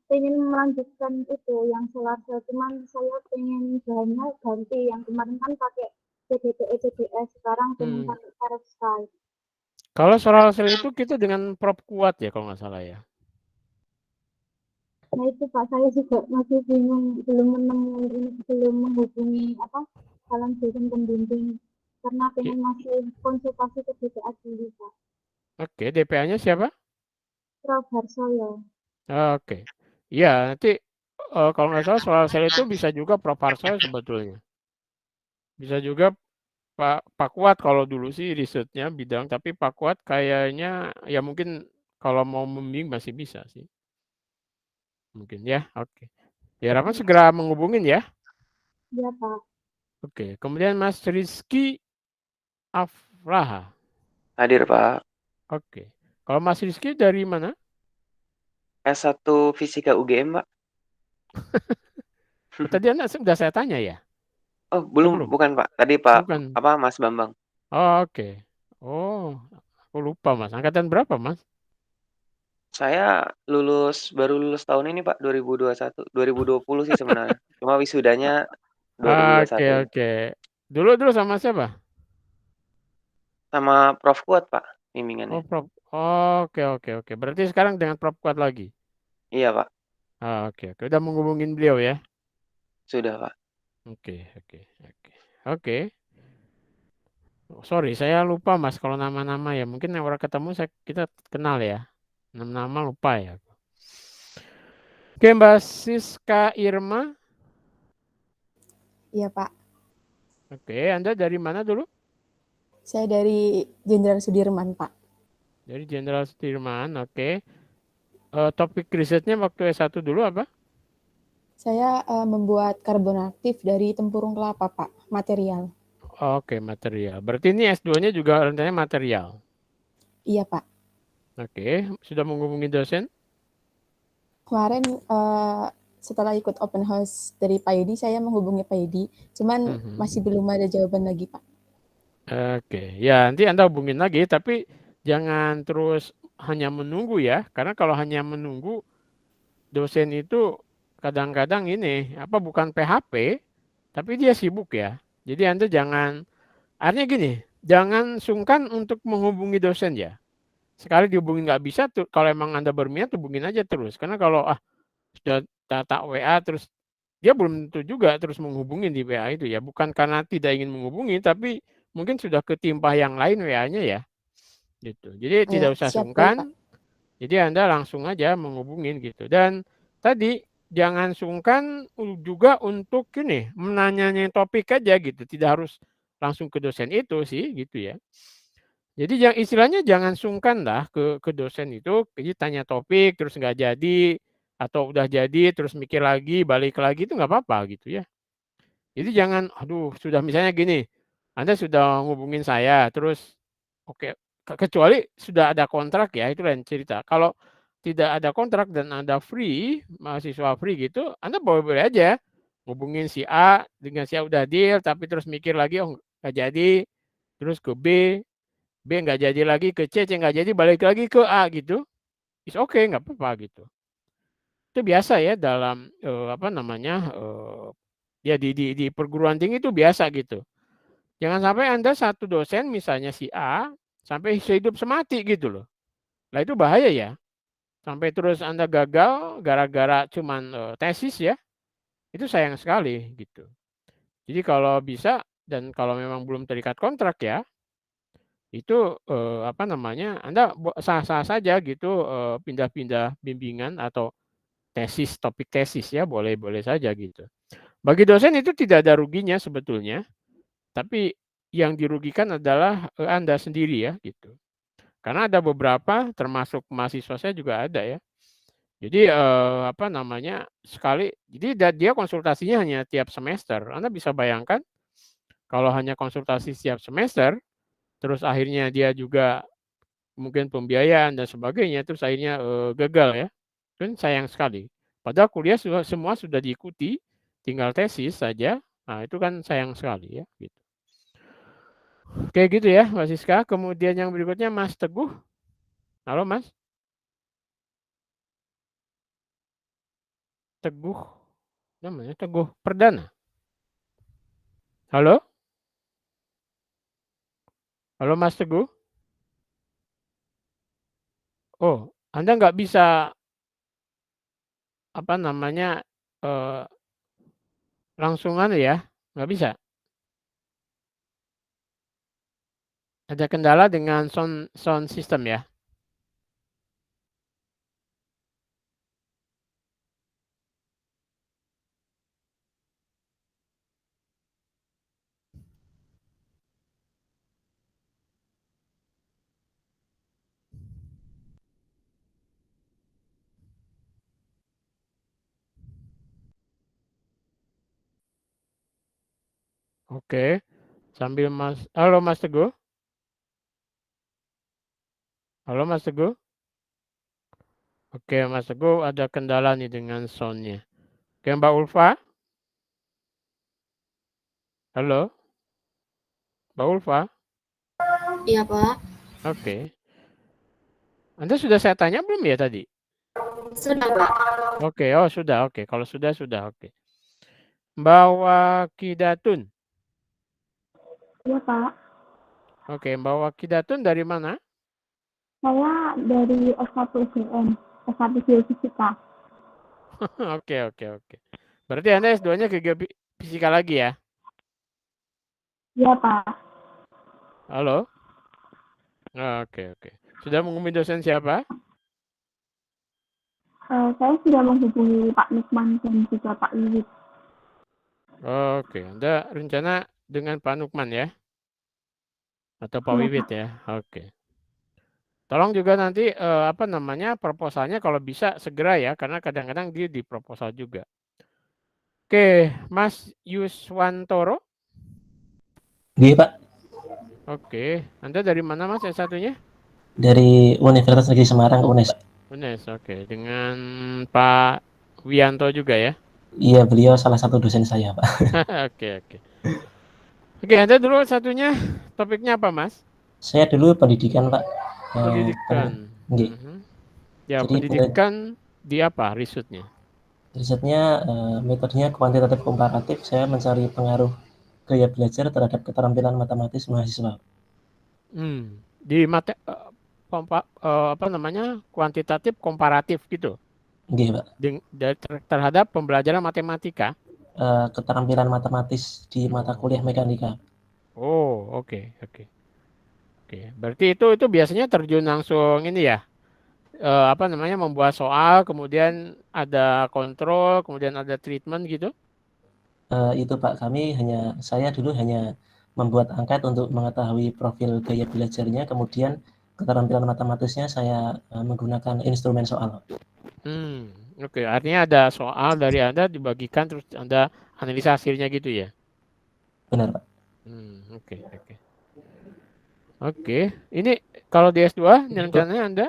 Pengen melanjutkan itu yang solar cell, cuman saya pengen bahannya ganti. Yang kemarin kan pakai PDP-EPDS, sekarang pengen pakai perovskite. Kalau solar cell itu kita dengan Prof Kuat ya kalau nggak salah ya? Nah itu Pak, saya juga masih bingung, belum menghubungi calon dosen pembimbing karena pengen masih konsultasi ke DPA dulu, Pak. Oke, DPA-nya siapa? Prof Harsoyo. Oke. Iya, nanti kalau nggak salah solar cell itu bisa juga Prof Harsoyo sebetulnya. Bisa juga Pak Kuat kalau dulu sih risetnya bidang, tapi Pak Kuat kayaknya ya mungkin kalau mau membimbing masih bisa sih. Mungkin ya, oke. Diharapkan segera menghubungin ya. Iya, Pak. Oke, kemudian Mas Rizky Afraha. Hadir, Pak. Oke. Kalau Mas Rizky dari mana? S1 Fisika UGM, Pak. Tadi Anda sudah saya tanya ya? Oh, belum. Bukan, Pak. Tadi Pak, Bukan. Mas Bambang. Oh, oke. Oh, aku lupa, Mas. Angkatan berapa, Mas? Saya baru lulus tahun ini, Pak, 2021. 2020 sih sebenarnya. Cuma wisudanya 2021. Oke. Dulu sama siapa? Sama Prof Kuat, Pak, bimbingannya. Oh, Prof. Oke. Berarti sekarang dengan Prof Kuat lagi? Iya, Pak. Oke. Udah menghubungin beliau ya? Sudah, Pak. Oke. Sorry, saya lupa, Mas, kalau nama-nama ya. Mungkin orang ketemu kita kenal ya. Nama lupa ya. Oke, Mbak Siska Irma. Iya, Pak. Oke, Anda dari mana dulu? Saya dari Jenderal Sudirman, Pak. Dari Jenderal Sudirman, oke. Topik risetnya waktu S1 dulu apa? Saya membuat karbon aktif dari tempurung kelapa, Pak, material. Oke, material. Berarti ini S2-nya juga rencananya material. Iya, Pak. Oke, sudah menghubungi dosen? Kemarin setelah ikut open house dari Pak Yudi, saya menghubungi Pak Yudi, cuman masih belum ada jawaban lagi, Pak. Oke, ya nanti Anda hubungin lagi, tapi jangan terus hanya menunggu ya, karena kalau hanya menunggu, dosen itu kadang-kadang ini, bukan PHP, tapi dia sibuk ya. Jadi Anda jangan, artinya gini, jangan sungkan untuk menghubungi dosen ya. Sekali dihubungin nggak bisa, kalau emang Anda berminat, hubungin aja terus. Karena kalau sudah tak WA terus, dia belum tentu juga terus menghubungin di WA itu ya. Bukan karena tidak ingin menghubungi, tapi mungkin sudah ketimpah yang lain WA-nya ya. Gitu. Jadi tidak usah sungkan. Jadi Anda langsung aja menghubungin gitu. Dan tadi jangan sungkan juga untuk ini menanyanya topik aja gitu. Tidak harus langsung ke dosen itu sih gitu ya. Jadi istilahnya jangan sungkan lah ke dosen itu, jadi tanya topik terus nggak jadi atau udah jadi terus mikir lagi, balik lagi itu nggak apa-apa gitu ya. Jadi jangan, aduh sudah misalnya gini, Anda sudah ngubungin saya terus, oke, kecuali sudah ada kontrak ya itu lain cerita. Kalau tidak ada kontrak dan Anda free, mahasiswa free gitu, Anda boleh-boleh aja ngubungin si A dengan si A udah deal tapi terus mikir lagi, oh nggak jadi, terus ke B nggak jadi lagi, ke C nggak jadi, balik lagi ke A gitu. It's okay, nggak apa-apa gitu. Itu biasa ya dalam ya di perguruan tinggi itu biasa gitu. Jangan sampai Anda satu dosen misalnya si A sampai sehidup semati gitu loh. Nah itu bahaya ya. Sampai terus Anda gagal gara-gara cuman tesis ya. Itu sayang sekali gitu. Jadi kalau bisa dan kalau memang belum terikat kontrak ya, itu Anda sah-sah saja gitu pindah-pindah bimbingan atau topik tesis ya boleh-boleh saja gitu. Bagi dosen itu tidak ada ruginya sebetulnya, tapi yang dirugikan adalah Anda sendiri ya gitu. Karena ada beberapa termasuk mahasiswa saya juga ada ya. Jadi sekali, jadi dia konsultasinya hanya tiap semester. Anda bisa bayangkan kalau hanya konsultasi setiap semester, terus akhirnya dia juga mungkin pembiayaan dan sebagainya, terus akhirnya gagal ya. Kan sayang sekali. Padahal kuliah semua sudah diikuti, tinggal tesis saja. Nah itu kan sayang sekali ya. Gitu. Oke gitu ya Mbak Siska. Kemudian yang berikutnya Mas Teguh. Halo Mas. Teguh. Namanya Teguh Perdana. Halo. Halo Mas Teguh. Oh, Anda nggak bisa langsungan ya, nggak bisa. Ada kendala dengan sound system ya. Oke, sambil halo Mas Teguh. Halo Mas Teguh. Oke Mas Teguh ada kendala nih dengan soundnya. Oke Mbak Ulfa. Halo. Mbak Ulfa. Iya Pak. Oke. Anda sudah saya tanya belum ya tadi? Sudah Pak. Oke, sudah. Oke, kalau sudah oke. Mbak Wakidatun. Iya Pak. Oke, Mbak Wakidatun dari mana? Saya dari S1 UGM, S1 Geofisika. Oke. Berarti Anda S2-nya ke geofisika lagi ya? Iya Pak. Halo? Oke. Sudah menghubungi dosen siapa? Saya sudah menghubungi Pak Nukman dan juga Pak Wiwit. Oke, Anda rencana dengan Pak Nukman ya? Atau Pak Iya, Wiwit ya? Oke. Tolong juga nanti apa namanya proposalnya kalau bisa segera ya, karena kadang-kadang dia di proposal juga. Oke, Mas Yuswantoro. Iya, Pak. Oke, Anda dari mana Mas S1-nya? Dari Universitas Negeri Semarang, UNES. UNES, oke. Dengan Pak Wianto juga ya? Iya, beliau salah satu dosen saya, Pak. Oke, oke. Oke, Anda dulu satunya topiknya apa, Mas? Saya dulu pendidikan, Pak. Pendidikan. Ya, Jadi, pendidikan di apa risetnya? Risetnya metodenya kuantitatif komparatif. Saya mencari pengaruh gaya belajar terhadap keterampilan matematis mahasiswa. Di apa namanya kuantitatif komparatif gitu? Iya, Pak. Terhadap pembelajaran matematika? Keterampilan matematis di mata kuliah mekanika. Oh, oke. Berarti itu biasanya terjun langsung ini ya? Apa namanya membuat soal, kemudian ada kontrol, kemudian ada treatment gitu? Itu Pak, saya dulu hanya membuat angket untuk mengetahui profil gaya belajarnya, kemudian keterampilan matematisnya saya menggunakan instrumen soal. Oke, artinya ada soal dari Anda dibagikan terus Anda analisa hasilnya gitu ya? Benar, Pak. Oke. Ini kalau di S2 rencananya Anda?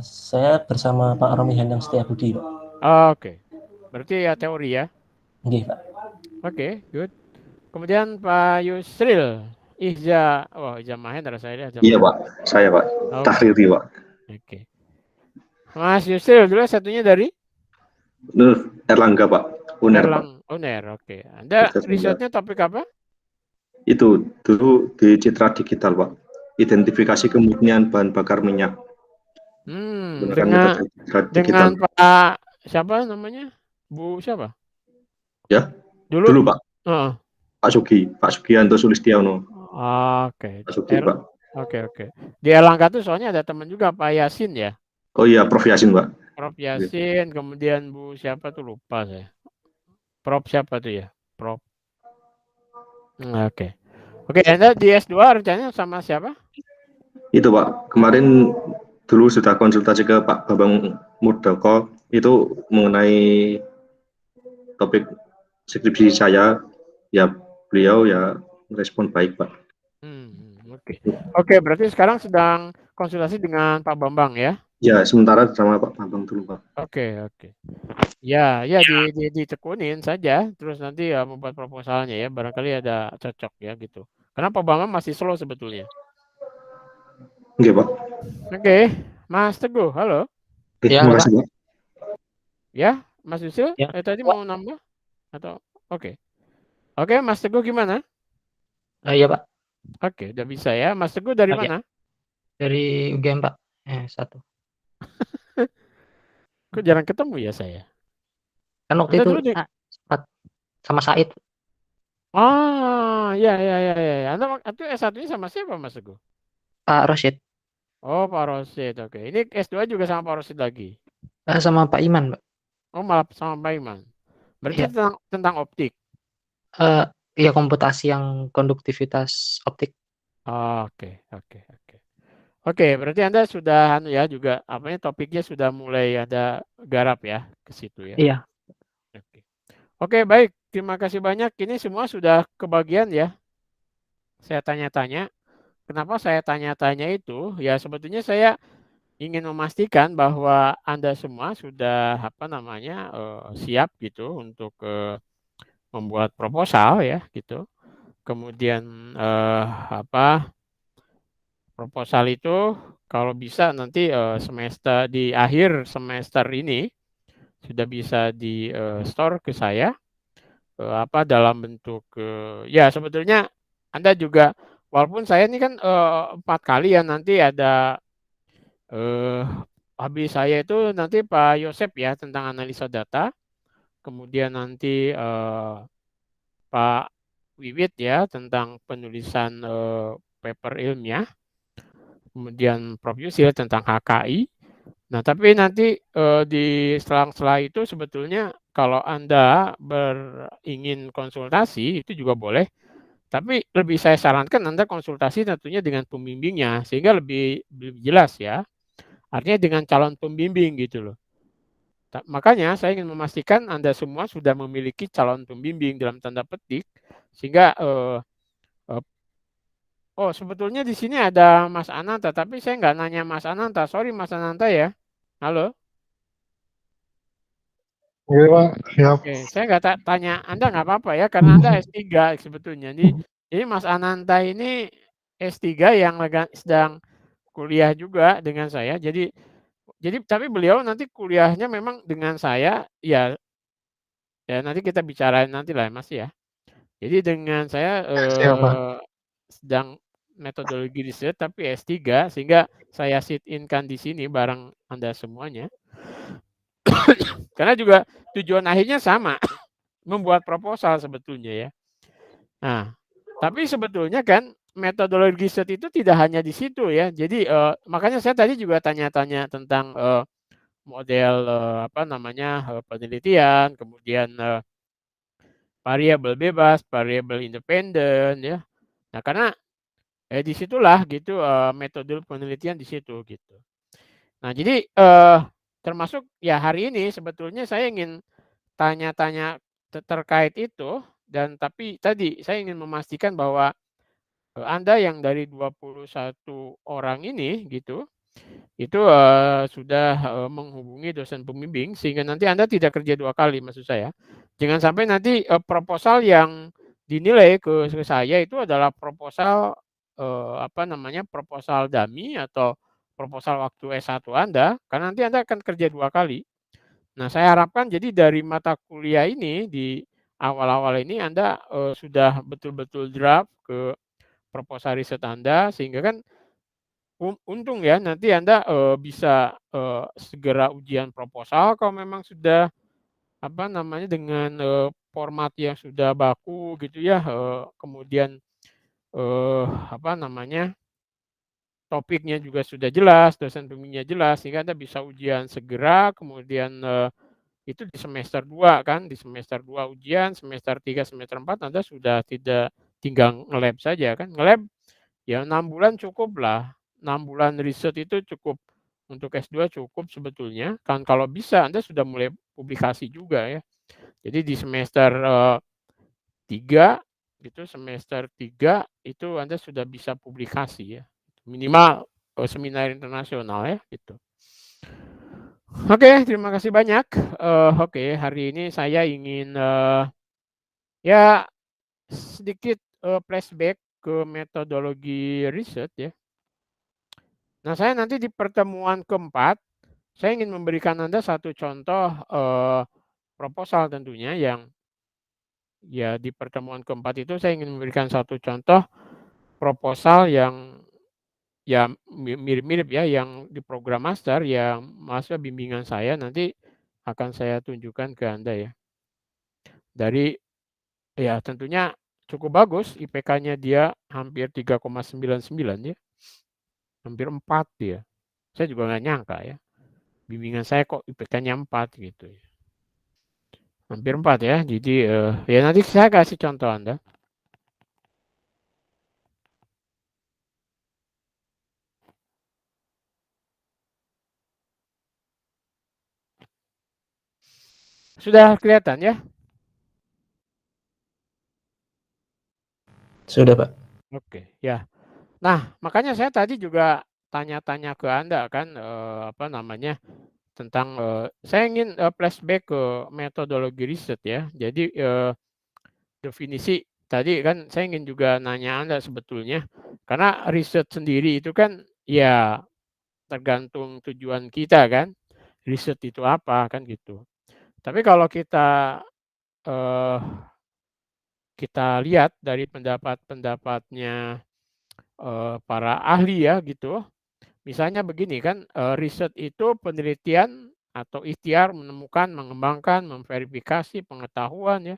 Saya bersama Pak Romi Handang Setiabudi, Pak. Oke. Berarti ya teori ya? Iya, Pak. Oke, good. Kemudian Pak Yusril Ihza Mahendra saya lihat. Iya, Pak. Saya, Pak. Tahriri, Pak. Oke. Mas Yusril dulu satunya dari? Erlangga, Pak. UNER, Pak. UNER, oke. Anda risetnya topik apa? Itu dulu di Citra Digital, Pak. Identifikasi kemurnian bahan bakar minyak. Dengan Pak siapa namanya? Bu siapa? Ya. Dulu Pak. Pak Sugianto Sulistiono. Oke. Pak Sugi, Pak. Oke. Di Erlangga tuh soalnya ada teman juga Pak Yasin ya? Oh iya, Prof Yasin, Pak. Prof Yasin, kemudian Bu siapa tuh lupa saya. Prof siapa tuh ya? Prof. Oke, Anda di S2 rencananya sama siapa? Itu Pak, kemarin dulu sudah konsultasi ke Pak Bambang Murdoko itu mengenai topik skripsi saya, ya beliau ya merespon baik, Pak. Oke, berarti sekarang sedang konsultasi dengan Pak Bambang ya? Ya, sementara sama Pak Bambang dulu, Pak. Oke. Ya ditekunin saja, terus nanti ya membuat proposalnya ya, barangkali ada cocok ya gitu. Karena Pak Bambang masih slow sebetulnya. Oke, Pak. Oke, Mas Teguh, halo. Ya, terima kasih, Pak. Ya, Mas Yusil, Ya. Tadi mau nambah atau oke, Mas Teguh gimana? Iya, Pak. Oke, udah bisa ya. Mas Teguh dari mana? Dari UGM, Pak. S1. Kok jarang ketemu ya saya? Kan waktu itu sama Said. Ya. Anda itu S1-nya sama siapa, Mas Teguh? Pak Rosyid. Oh, Pak Rosyid. Oke. Ini S2 juga sama Pak Rosyid lagi? Sama Pak Iman, Pak. Oh, malah sama Pak Iman. Berarti tentang optik? Iya, komputasi yang konduktivitas optik. Oke, berarti Anda sudah juga topiknya sudah mulai ada garap ya ke situ ya. Iya. Oke, baik. Terima kasih banyak. Ini semua sudah kebagian ya. Saya tanya-tanya. Kenapa saya tanya-tanya itu? Ya sebetulnya saya ingin memastikan bahwa Anda semua sudah siap gitu untuk membuat proposal ya gitu. Kemudian proposal itu kalau bisa nanti di akhir semester ini sudah bisa di store ke saya dalam bentuk ya sebetulnya Anda juga walaupun saya ini kan 4 kali ya nanti ada habis saya itu nanti Pak Yosep ya tentang analisa data, kemudian nanti Pak Wiwit ya tentang penulisan paper ilmiah, kemudian Prof Yusil tentang HKI, Nah, tapi nanti di selang-sela itu sebetulnya kalau Anda ingin konsultasi itu juga boleh, tapi lebih saya sarankan Anda konsultasi tentunya dengan pembimbingnya sehingga lebih jelas ya. Artinya dengan calon pembimbing gitu loh. Makanya saya ingin memastikan Anda semua sudah memiliki calon pembimbing dalam tanda petik sehingga oh sebetulnya di sini ada Mas Ananta, tapi saya nggak nanya Mas Ananta. Sorry Mas Ananta ya. Halo. Iya Pak, siap. Oke, saya nggak tanya Anda nggak apa-apa ya, karena Anda S3 sebetulnya. Jadi Mas Ananta ini S3 yang sedang kuliah juga dengan saya. Jadi tapi beliau nanti kuliahnya memang dengan saya, ya nanti kita bicarain nanti lah Mas ya. Jadi dengan saya Siap, Pak. sedang metodologi riset tapi S3 sehingga saya sit-in-kan di sini bareng Anda semuanya. Karena juga tujuan akhirnya sama, membuat proposal sebetulnya ya. Nah, tapi sebetulnya kan metodologi riset itu tidak hanya di situ ya. Jadi makanya saya tadi juga tanya-tanya tentang model penelitian, kemudian variabel bebas, variabel independen ya. Nah, karena disitulah gitu metode penelitian di situ gitu. Nah, jadi termasuk ya hari ini sebetulnya saya ingin tanya-tanya terkait itu dan tapi tadi saya ingin memastikan bahwa Anda yang dari 21 orang ini gitu, itu sudah menghubungi dosen pembimbing sehingga nanti Anda tidak kerja 2 kali maksud saya. Jangan sampai nanti proposal yang dinilai ke saya itu adalah proposal proposal dummy atau proposal waktu S1 Anda, karena nanti Anda akan kerja 2 kali. Nah, saya harapkan jadi dari mata kuliah ini di awal-awal ini Anda sudah betul-betul draft ke proposal riset Anda sehingga kan untung ya nanti Anda bisa segera ujian proposal kalau memang sudah dengan format yang sudah baku gitu ya, kemudian topiknya juga sudah jelas, dosen pembimbingnya jelas sehingga Anda bisa ujian segera kemudian itu di semester 2 kan, di semester 2 ujian, semester 3, semester 4 Anda sudah tidak tinggal nge-lab saja kan. Nge-lab ya 6 bulan cukup lah. 6 bulan riset itu cukup untuk S2 cukup sebetulnya. Kan kalau bisa Anda sudah mulai publikasi juga ya. Jadi di semester 3 itu semester 3 itu Anda sudah bisa publikasi ya. Minimal seminar internasional ya gitu. Oke, terima kasih banyak. Oke, hari ini saya ingin ya sedikit flashback ke metodologi riset ya. Nah, saya nanti di pertemuan keempat, saya ingin memberikan Anda satu contoh proposal tentunya yang ya di pertemuan keempat itu saya ingin memberikan satu contoh proposal yang ya mirip-mirip ya yang di program master yang mahasiswa bimbingan saya nanti akan saya tunjukkan ke Anda ya. Dari ya tentunya cukup bagus IPK-nya dia hampir 3,99 ya. Hampir 4 dia. Saya juga nggak nyangka ya. Bimbingan saya kok IPK-nya 4 gitu ya. Hampir 4 ya. Jadi ya nanti saya kasih contoh Anda. Sudah kelihatan ya? Sudah, Pak. Oke, ya. Nah, makanya saya tadi juga tanya-tanya ke Anda kan tentang saya ingin flashback ke metodologi riset ya. Jadi definisi tadi kan saya ingin juga nanya Anda sebetulnya karena riset sendiri itu kan ya tergantung tujuan kita kan. Riset itu apa kan gitu. Tapi kalau kita lihat dari pendapat-pendapatnya para ahli ya gitu. Misalnya begini kan, riset itu penelitian atau ikhtiar menemukan, mengembangkan, memverifikasi pengetahuan ya.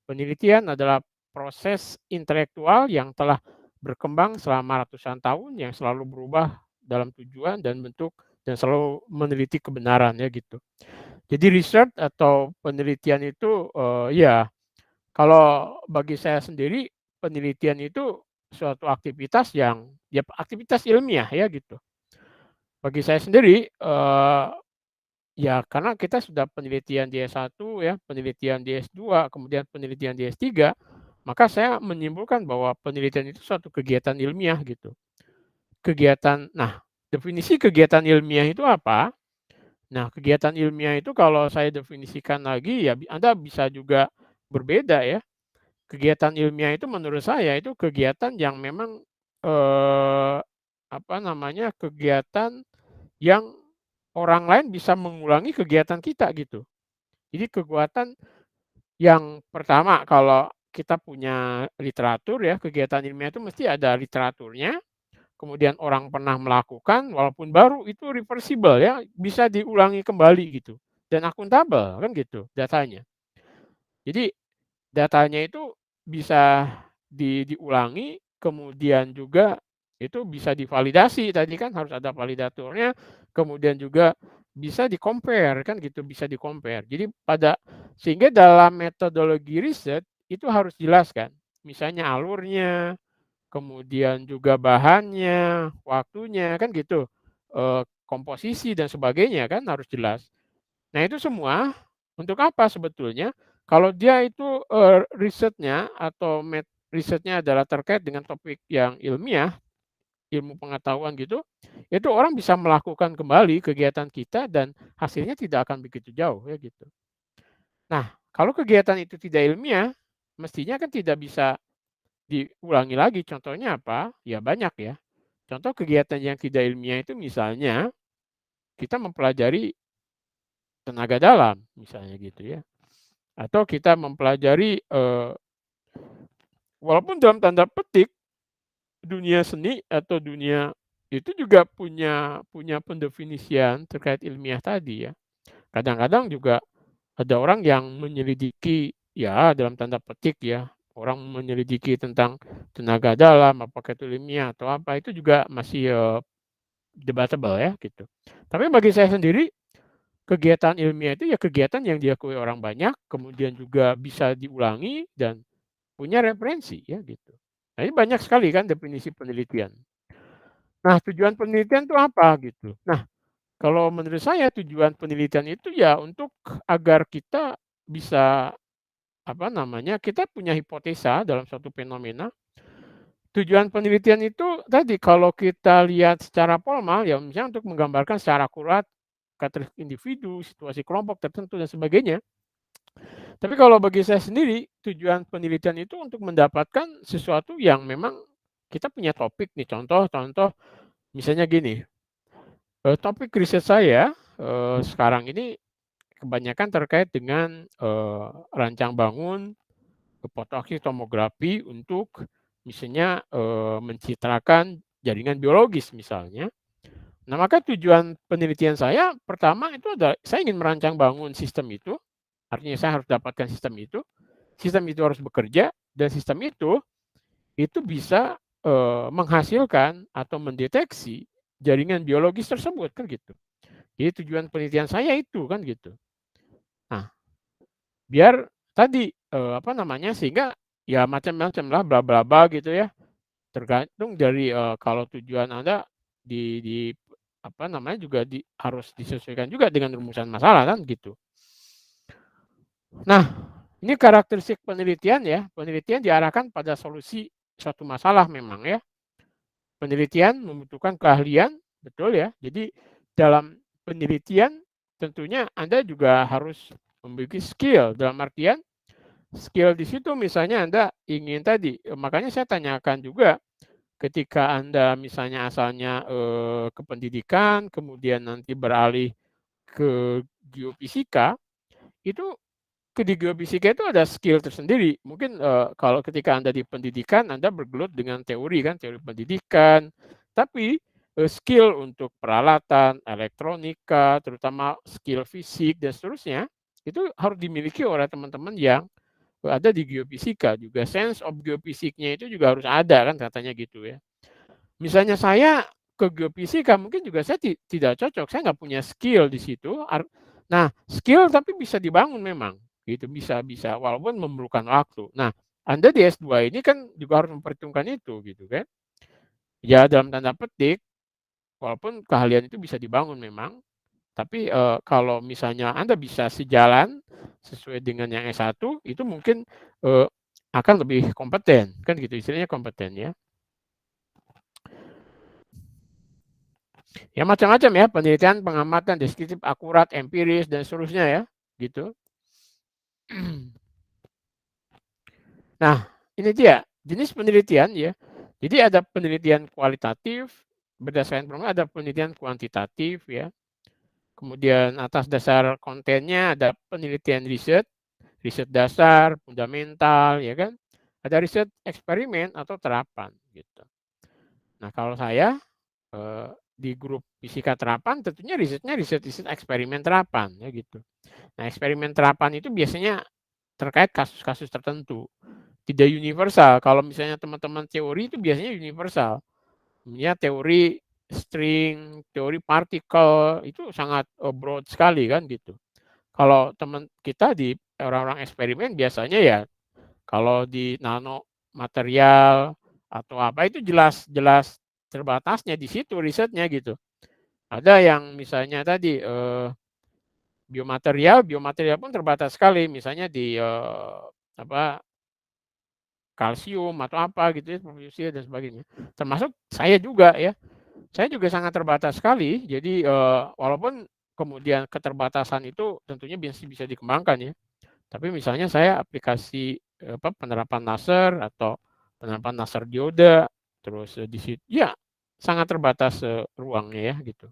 Penelitian adalah proses intelektual yang telah berkembang selama ratusan tahun yang selalu berubah dalam tujuan dan bentuk dan selalu meneliti kebenaran ya gitu. Jadi research atau penelitian itu ya kalau bagi saya sendiri penelitian itu suatu aktivitas yang ya aktivitas ilmiah ya gitu. Bagi saya sendiri ya karena kita sudah penelitian di S1 ya, penelitian di S2, kemudian penelitian di S3, maka saya menyimpulkan bahwa penelitian itu suatu kegiatan ilmiah gitu. Nah, definisi kegiatan ilmiah itu apa? Nah, kegiatan ilmiah itu kalau saya definisikan lagi ya Anda bisa juga berbeda ya. Kegiatan ilmiah itu menurut saya itu kegiatan yang memang kegiatan yang orang lain bisa mengulangi kegiatan kita gitu. Jadi kegiatan yang pertama kalau kita punya literatur ya, kegiatan ilmiah itu mesti ada literaturnya. Kemudian orang pernah melakukan walaupun baru itu reversible ya, bisa diulangi kembali gitu dan akuntabel kan gitu datanya. Jadi datanya itu bisa diulangi, kemudian juga itu bisa divalidasi, tadi kan harus ada validatornya, kemudian juga bisa di-compare kan gitu, bisa di-compare. Jadi sehingga dalam metodologi riset itu harus jelas kan, misalnya alurnya, kemudian juga bahannya, waktunya, kan gitu, komposisi dan sebagainya kan harus jelas. Nah itu semua untuk apa sebetulnya? Kalau dia itu risetnya atau risetnya adalah terkait dengan topik yang ilmiah, ilmu pengetahuan gitu, itu orang bisa melakukan kembali kegiatan kita dan hasilnya tidak akan begitu jauh ya gitu. Nah kalau kegiatan itu tidak ilmiah, mestinya kan tidak bisa diulangi lagi. Contohnya apa? Ya banyak ya. Contoh kegiatan yang tidak ilmiah itu misalnya kita mempelajari tenaga dalam misalnya gitu ya. Atau kita mempelajari walaupun dalam tanda petik dunia seni atau dunia itu juga punya pendefinisian terkait ilmiah tadi ya. Kadang-kadang juga ada orang yang menyelidiki ya dalam tanda petik ya, orang menyelidiki tentang tenaga dalam, apakah itu ilmiah atau apa, itu juga masih debatable ya gitu. Tapi bagi saya sendiri kegiatan ilmiah itu ya kegiatan yang diakui orang banyak, kemudian juga bisa diulangi dan punya referensi ya gitu. Nah ini banyak sekali kan definisi penelitian. Nah tujuan penelitian itu apa gitu. Nah kalau menurut saya tujuan penelitian itu ya untuk agar kita bisa kita punya hipotesa dalam suatu fenomena. Tujuan penelitian itu tadi kalau kita lihat secara formal ya misalnya untuk menggambarkan secara akurat karakteristik individu, situasi kelompok tertentu dan sebagainya. Tapi kalau bagi saya sendiri tujuan penelitian itu untuk mendapatkan sesuatu yang memang kita punya topik nih, contoh misalnya gini. Topik riset saya sekarang ini kebanyakan terkait dengan rancang bangun fotoaksir tomografi untuk misalnya mencitrakan jaringan biologis misalnya. Nah maka tujuan penelitian saya pertama itu adalah saya ingin merancang bangun sistem itu, artinya saya harus dapatkan sistem itu harus bekerja dan sistem itu bisa menghasilkan atau mendeteksi jaringan biologis tersebut kan gitu. Jadi tujuan penelitian saya itu kan gitu. Nah biar tadi sehingga ya macam-macam lah bla bla bla gitu ya. Tergantung dari kalau tujuan Anda juga harus disesuaikan juga dengan rumusan masalah kan gitu. Nah, ini karakteristik penelitian ya. Penelitian diarahkan pada solusi suatu masalah memang ya. Penelitian membutuhkan keahlian, betul ya. Jadi dalam penelitian tentunya Anda juga harus memiliki skill dalam artian skill di situ misalnya Anda ingin tadi, makanya saya tanyakan juga ketika Anda misalnya asalnya ke pendidikan, kemudian nanti beralih ke geofisika, itu di geofisika itu ada skill tersendiri. Mungkin kalau ketika Anda di pendidikan, Anda bergelut dengan teori kan, teori pendidikan, tapi skill untuk peralatan, elektronika, terutama skill fisik dan seterusnya, itu harus dimiliki oleh teman-teman yang ada di geofisika juga. Sense of geofisiknya itu juga harus ada kan katanya gitu ya. Misalnya saya ke geofisika mungkin juga saya tidak cocok, saya nggak punya skill di situ. Nah, skill tapi bisa dibangun memang, gitu, bisa walaupun memerlukan waktu. Nah, Anda di S2 ini kan juga harus memperhitungkan itu, gitu kan. Ya dalam tanda petik, walaupun keahlian itu bisa dibangun memang, tapi kalau misalnya Anda bisa sejalan sesuai dengan yang S1, itu mungkin akan lebih kompeten, kan gitu, istilahnya kompeten ya. Ya macam-macam ya, penelitian, pengamatan, deskriptif, akurat, empiris, dan seterusnya ya, gitu. Nah, ini dia, jenis penelitian ya. Jadi ada penelitian kualitatif, berdasarkan problem, ada penelitian kuantitatif ya. Kemudian atas dasar kontennya ada penelitian riset dasar, fundamental, ya kan. Ada riset eksperimen atau terapan, gitu. Nah, kalau saya di grup fisika terapan tentunya risetnya riset eksperimen terapan ya gitu. Nah, eksperimen terapan itu biasanya terkait kasus-kasus tertentu. Tidak universal. Kalau misalnya teman-teman teori itu biasanya universal. Ya, teori string, teori partikel itu sangat broad sekali kan gitu. Kalau teman kita di orang-orang eksperimen biasanya ya kalau di nano material atau apa itu jelas terbatasnya di situ risetnya gitu. Ada yang misalnya tadi biomaterial pun terbatas sekali, misalnya di kalsium atau apa gitu ya, profusio dan sebagainya. Termasuk saya juga ya. Saya juga sangat terbatas sekali. Jadi walaupun kemudian keterbatasan itu tentunya bisa dikembangkan ya. Tapi misalnya saya aplikasi penerapan laser atau penerapan laser dioda, terus di situ ya sangat terbatas ruangnya ya gitu.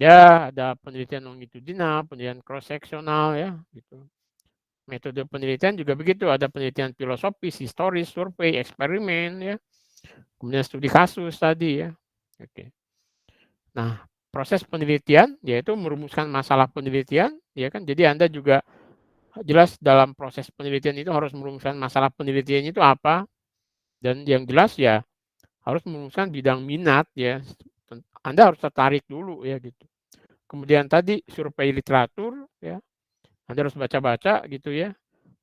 Ya ada penelitian longitudinal, penelitian cross seksional ya gitu. Metode penelitian juga begitu, ada penelitian filosofis, historis, survei, eksperimen ya. Kemudian studi kasus tadi ya. Oke. Nah, proses penelitian yaitu merumuskan masalah penelitian ya kan. Jadi Anda juga jelas dalam proses penelitian itu harus merumuskan masalah penelitiannya itu apa, dan yang jelas ya harus merumuskan bidang minat ya. Anda harus tertarik dulu ya gitu. Kemudian tadi survei literatur ya. Anda harus baca-baca gitu ya.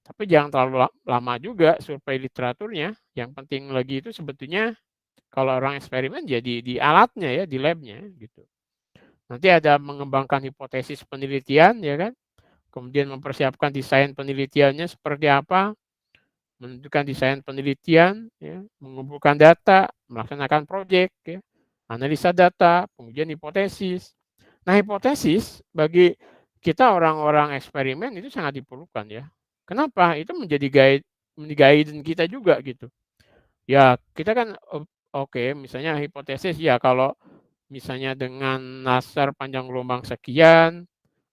Tapi jangan terlalu lama juga survei literaturnya. Yang penting lagi itu sebetulnya kalau orang eksperimen ya di alatnya ya, di labnya gitu. Nanti ada mengembangkan hipotesis penelitian ya kan. Kemudian mempersiapkan desain penelitiannya seperti apa, menentukan desain penelitian, ya, mengumpulkan data, melaksanakan proyek, ya, analisa data, pengujian hipotesis. Nah, hipotesis bagi kita orang-orang eksperimen itu sangat diperlukan ya. Kenapa? Itu menjadi guidance kita juga gitu. Ya, kita kan oke, misalnya hipotesis ya kalau misalnya dengan laser panjang gelombang sekian,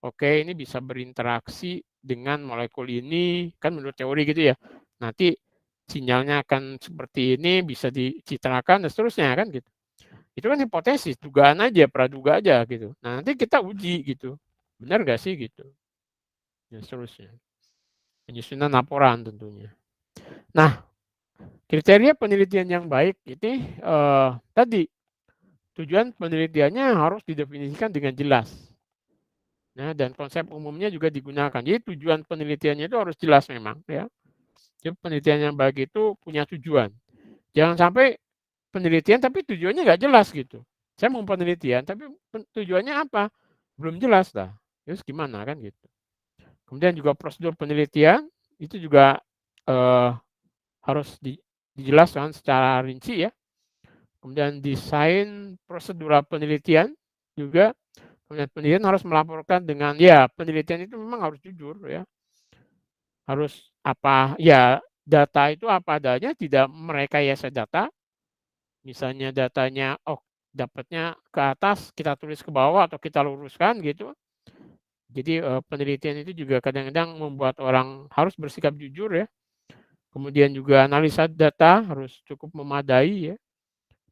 oke, ini bisa berinteraksi dengan molekul ini, kan menurut teori gitu ya. Nanti sinyalnya akan seperti ini, bisa dicitrakan dan seterusnya kan gitu. Itu kan hipotesis, dugaan aja, praduga aja gitu. Nah, nanti kita uji gitu. Benar nggak sih gitu. Dan seterusnya. Penyusunan laporan tentunya. Nah, kriteria penelitian yang baik ini tadi tujuan penelitiannya harus didefinisikan dengan jelas. Nah, dan konsep umumnya juga digunakan. Jadi tujuan penelitiannya itu harus jelas memang ya. Jadi penelitian yang baik itu punya tujuan. Jangan sampai penelitian tapi tujuannya nggak jelas gitu. Saya mau penelitian tapi tujuannya apa? Belum jelas dah. Terus gimana kan gitu. Kemudian juga prosedur penelitian itu juga harus dijelaskan secara rinci ya. Kemudian desain prosedural penelitian juga. Kemudian penelitian harus melaporkan dengan ya penelitian itu memang harus jujur ya. Harus apa ya, data itu apa adanya, tidak merekayasa data. Misalnya datanya dapatnya ke atas, kita tulis ke bawah atau kita luruskan gitu. Jadi penelitian itu juga kadang-kadang membuat orang harus bersikap jujur ya. Kemudian juga analisa data harus cukup memadai ya.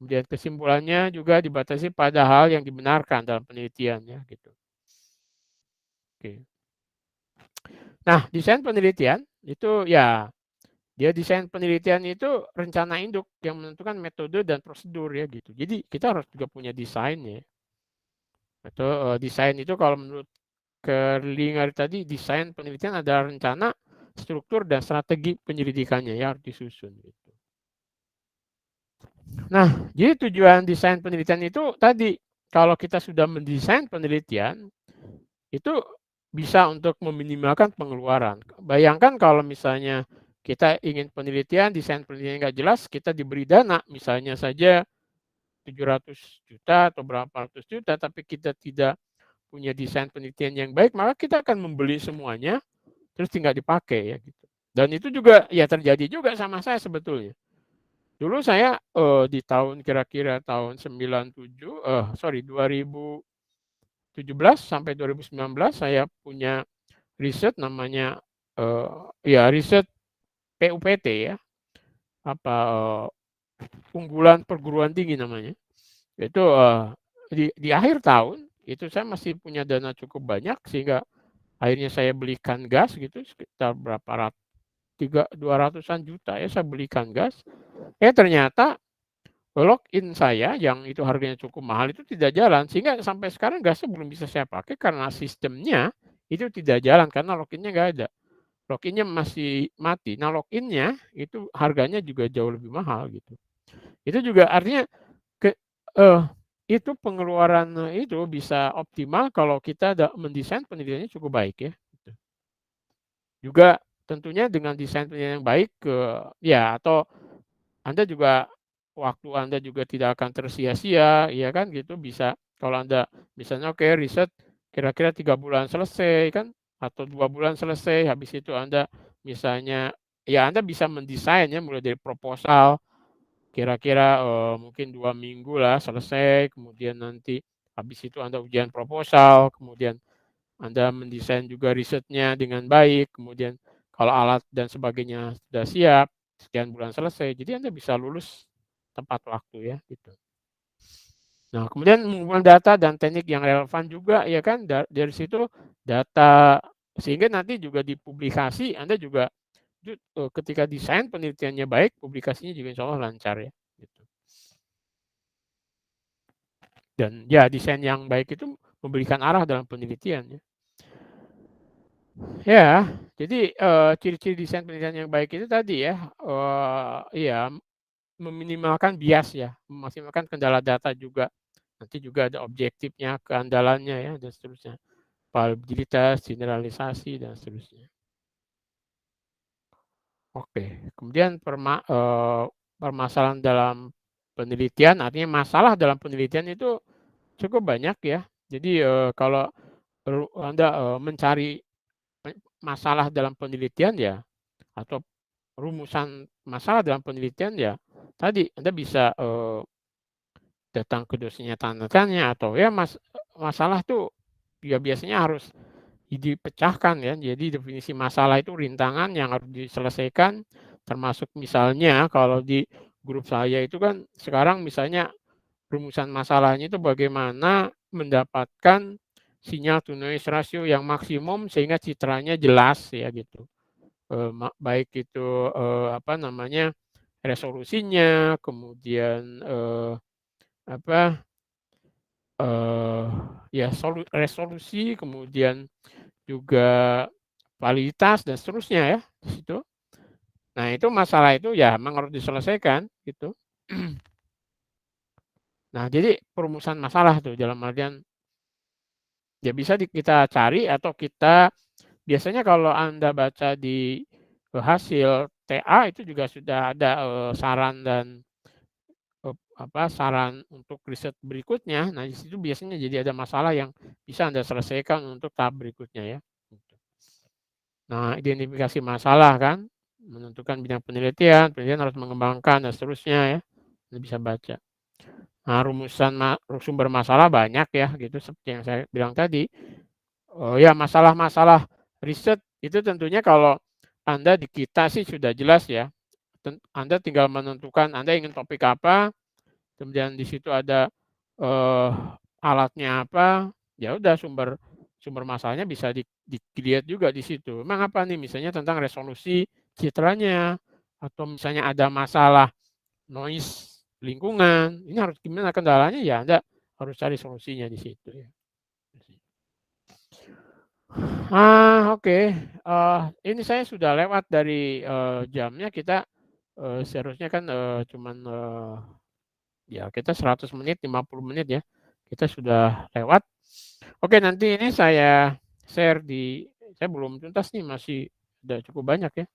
Kemudian kesimpulannya juga dibatasi pada hal yang dibenarkan dalam penelitian ya gitu. Oke. Nah, desain penelitian itu ya Ya desain penelitian itu rencana induk yang menentukan metode dan prosedur ya gitu. Jadi kita harus juga punya desainnya. Atau desain itu kalau menurut Kerlingar tadi, desain penelitian adalah rencana, struktur dan strategi penyelidikannya ya harus disusun gitu. Nah, jadi tujuan desain penelitian itu tadi kalau kita sudah mendesain penelitian itu bisa untuk meminimalkan pengeluaran. Bayangkan kalau misalnya kita ingin penelitian, desain penelitian nggak jelas, kita diberi dana, misalnya saja 700 juta atau berapa ratus juta, tapi kita tidak punya desain penelitian yang baik, maka kita akan membeli semuanya, terus tinggal dipakai ya gitu. Dan itu juga ya terjadi juga sama saya sebetulnya. Dulu saya di tahun kira-kira tahun 2017 sampai 2019 saya punya riset namanya riset PUPT ya, unggulan perguruan tinggi namanya. Itu di akhir tahun itu saya masih punya dana cukup banyak sehingga akhirnya saya belikan gas gitu sekitar 200-an juta ya saya belikan gas. Ternyata login saya yang itu harganya cukup mahal itu tidak jalan sehingga sampai sekarang gasnya belum bisa saya pakai karena sistemnya itu tidak jalan karena loginnya nggak ada. Loginnya masih mati. Nah, loginnya itu harganya juga jauh lebih mahal gitu. Itu juga artinya itu pengeluaran itu bisa optimal kalau kita mendesain penelitiannya cukup baik ya. Gitu. Juga tentunya dengan desain penelitian yang baik atau Anda juga waktu Anda juga tidak akan tersia-sia, ya kan gitu bisa kalau Anda misalnya riset kira-kira 3 bulan selesai kan atau 2 bulan selesai, habis itu Anda misalnya ya Anda bisa mendesain ya mulai dari proposal kira-kira mungkin 2 minggu lah selesai, kemudian nanti habis itu Anda ujian proposal, kemudian Anda mendesain juga risetnya dengan baik, kemudian kalau alat dan sebagainya sudah siap, sekian bulan selesai, jadi Anda bisa lulus tepat waktu ya gitu. Nah, kemudian mengumpulkan data dan teknik yang relevan juga ya kan dari situ data sehingga nanti juga dipublikasi Anda juga ketika desain penelitiannya baik, publikasinya juga insya Allah lancar ya. Gitu. Dan ya desain yang baik itu memberikan arah dalam penelitian ya. Ya, jadi ciri-ciri desain penelitian yang baik itu tadi ya, meminimalkan bias ya, memaksimalkan kendala data juga. Nanti juga ada objektifnya, keandalannya ya dan seterusnya. Probabilitas, generalisasi dan seterusnya. Oke, kemudian permasalahan dalam penelitian, artinya masalah dalam penelitian itu cukup banyak ya. Jadi kalau Anda mencari masalah dalam penelitian ya, atau rumusan masalah dalam penelitian ya, tadi Anda bisa datang ke dosennya tanya atau ya masalah tuh ya biasanya harus dipecahkan ya. Jadi definisi masalah itu rintangan yang harus diselesaikan, termasuk misalnya kalau di grup saya itu kan sekarang misalnya rumusan masalahnya itu bagaimana mendapatkan sinyal to noise ratio yang maksimum sehingga citranya jelas ya gitu. Baik itu resolusinya, kemudian resolusi, kemudian juga validitas dan seterusnya ya di situ. Nah, itu masalah itu ya memang harus diselesaikan gitu. Nah, jadi perumusan masalah tuh dalam artian ya bisa kita cari atau kita biasanya kalau Anda baca di hasil TA itu juga sudah ada saran dan saran untuk riset berikutnya. Nah, di situ biasanya jadi ada masalah yang bisa Anda selesaikan untuk tahap berikutnya ya. Nah, identifikasi masalah kan, menentukan bidang penelitian harus mengembangkan dan seterusnya ya. Anda bisa baca. Nah, rumusan sumber masalah banyak ya gitu seperti yang saya bilang tadi. Ya masalah-masalah riset itu tentunya kalau Anda di kita sih sudah jelas ya. Anda tinggal menentukan Anda ingin topik apa, kemudian di situ ada alatnya apa, ya udah sumber masalahnya bisa dilihat juga di situ. Memang apa nih misalnya tentang resolusi citranya atau misalnya ada masalah noise lingkungan, ini harus gimana kendalanya ya Anda harus cari solusinya di situ ya. Oke. Ini saya sudah lewat dari jamnya kita seharusnya kan cuman ya kita 100 menit, 50 menit ya. Kita sudah lewat. Oke, nanti ini saya share saya belum tuntas nih, masih udah cukup banyak ya.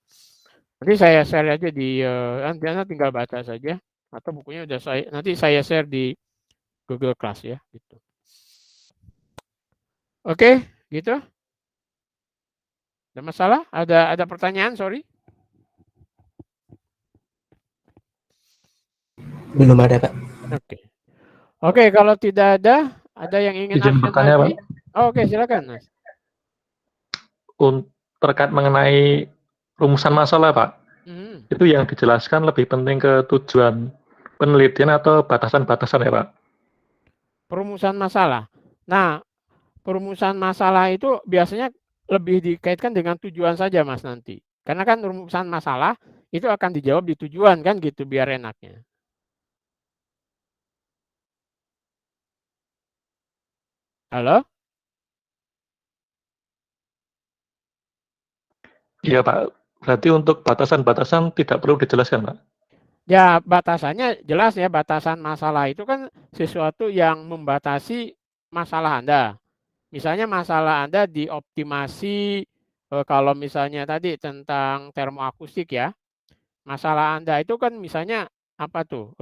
Nanti saya share aja di Anda tinggal baca saja atau bukunya udah nanti saya share di Google Class ya gitu. Oke, gitu. Ada masalah? Ada pertanyaan? Sorry. Belum ada, Pak. Oke, kalau tidak ada yang ingin Izin bertanya, Pak. Oke, silakan, Mas. Terkait mengenai rumusan masalah, Pak. Itu yang dijelaskan lebih penting ke tujuan penelitian atau batasan-batasan ya, Pak? Perumusan masalah. Nah, perumusan masalah itu biasanya lebih dikaitkan dengan tujuan saja, Mas, nanti. Karena kan rumusan masalah itu akan dijawab di tujuan kan gitu biar enaknya. Halo? Iya, Pak. Berarti untuk batasan-batasan tidak perlu dijelaskan, Pak? Ya, batasannya jelas ya, batasan masalah itu kan sesuatu yang membatasi masalah Anda. Misalnya masalah Anda dioptimasi, kalau misalnya tadi tentang termoakustik ya, masalah Anda itu kan misalnya apa tuh,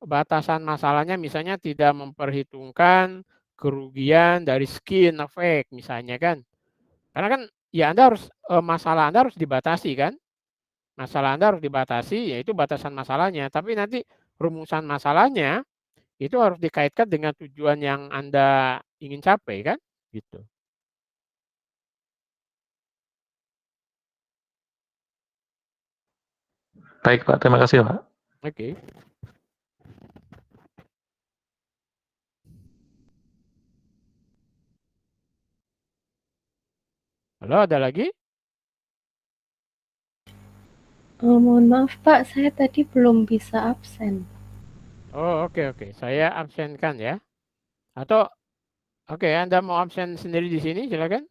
batasan masalahnya misalnya tidak memperhitungkan kerugian dari skin effect misalnya kan. Karena kan ya Anda harus masalah Anda harus dibatasi kan. Masalah Anda harus dibatasi, yaitu batasan masalahnya. Tapi nanti rumusan masalahnya itu harus dikaitkan dengan tujuan yang Anda ingin capai kan, gitu. Baik, Pak. Terima kasih, Pak. Oke. Halo, ada lagi? Mohon maaf Pak, saya tadi belum bisa absen. Oh, oke. Saya absenkan ya. Atau oke, Anda mau absen sendiri di sini, silakan.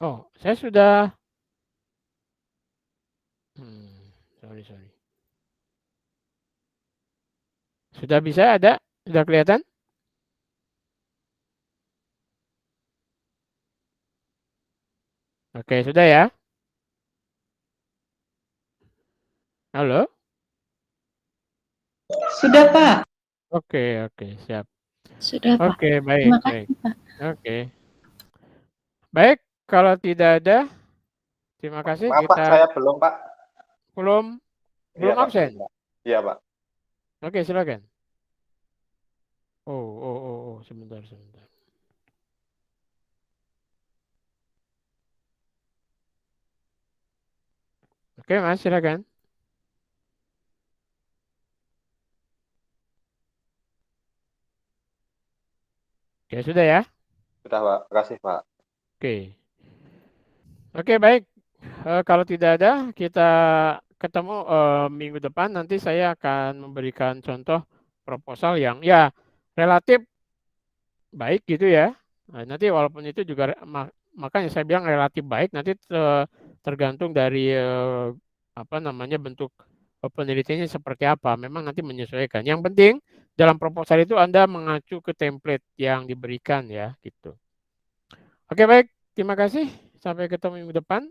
Oh, saya sudah. Sorry. Sudah bisa ada? Sudah kelihatan? Oke, sudah ya? Halo? Sudah, Pak. Oke, siap. Sudah, Pak. Oke, baik. Terima kasih, Pak. Oke. Baik, kalau tidak ada, terima kasih. Maaf, Pak, saya belum, Pak. Belum Iya, Pak, absen? belum, Pak. Iya, Pak. Oke, silakan. Oh, sebentar. Oke, Mas, silakan. Oke, sudah ya? Sudah, Pak. Terima kasih, Pak. Oke, baik. Kalau tidak ada, kita ketemu minggu depan. Nanti saya akan memberikan contoh proposal yang ya relatif baik gitu ya. Nah, nanti walaupun itu juga makanya saya bilang relatif baik, nanti tergantung dari bentuk penelitiannya seperti apa. Memang nanti menyesuaikan. Yang penting dalam proposal itu Anda mengacu ke template yang diberikan ya, gitu. Oke, baik. Terima kasih. Sampai ketemu minggu depan.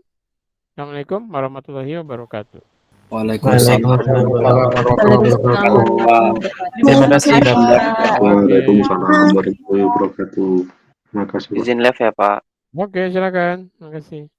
Assalamualaikum warahmatullahi wabarakatuh. Waalaikumsalam warahmatullahi wabarakatuh. Terima kasih, Pak. Waalaikumsalam warahmatullahi wabarakatuh. Terima kasih, Pak. Izin live ya, Pak. Oke, silakan. Terima kasih.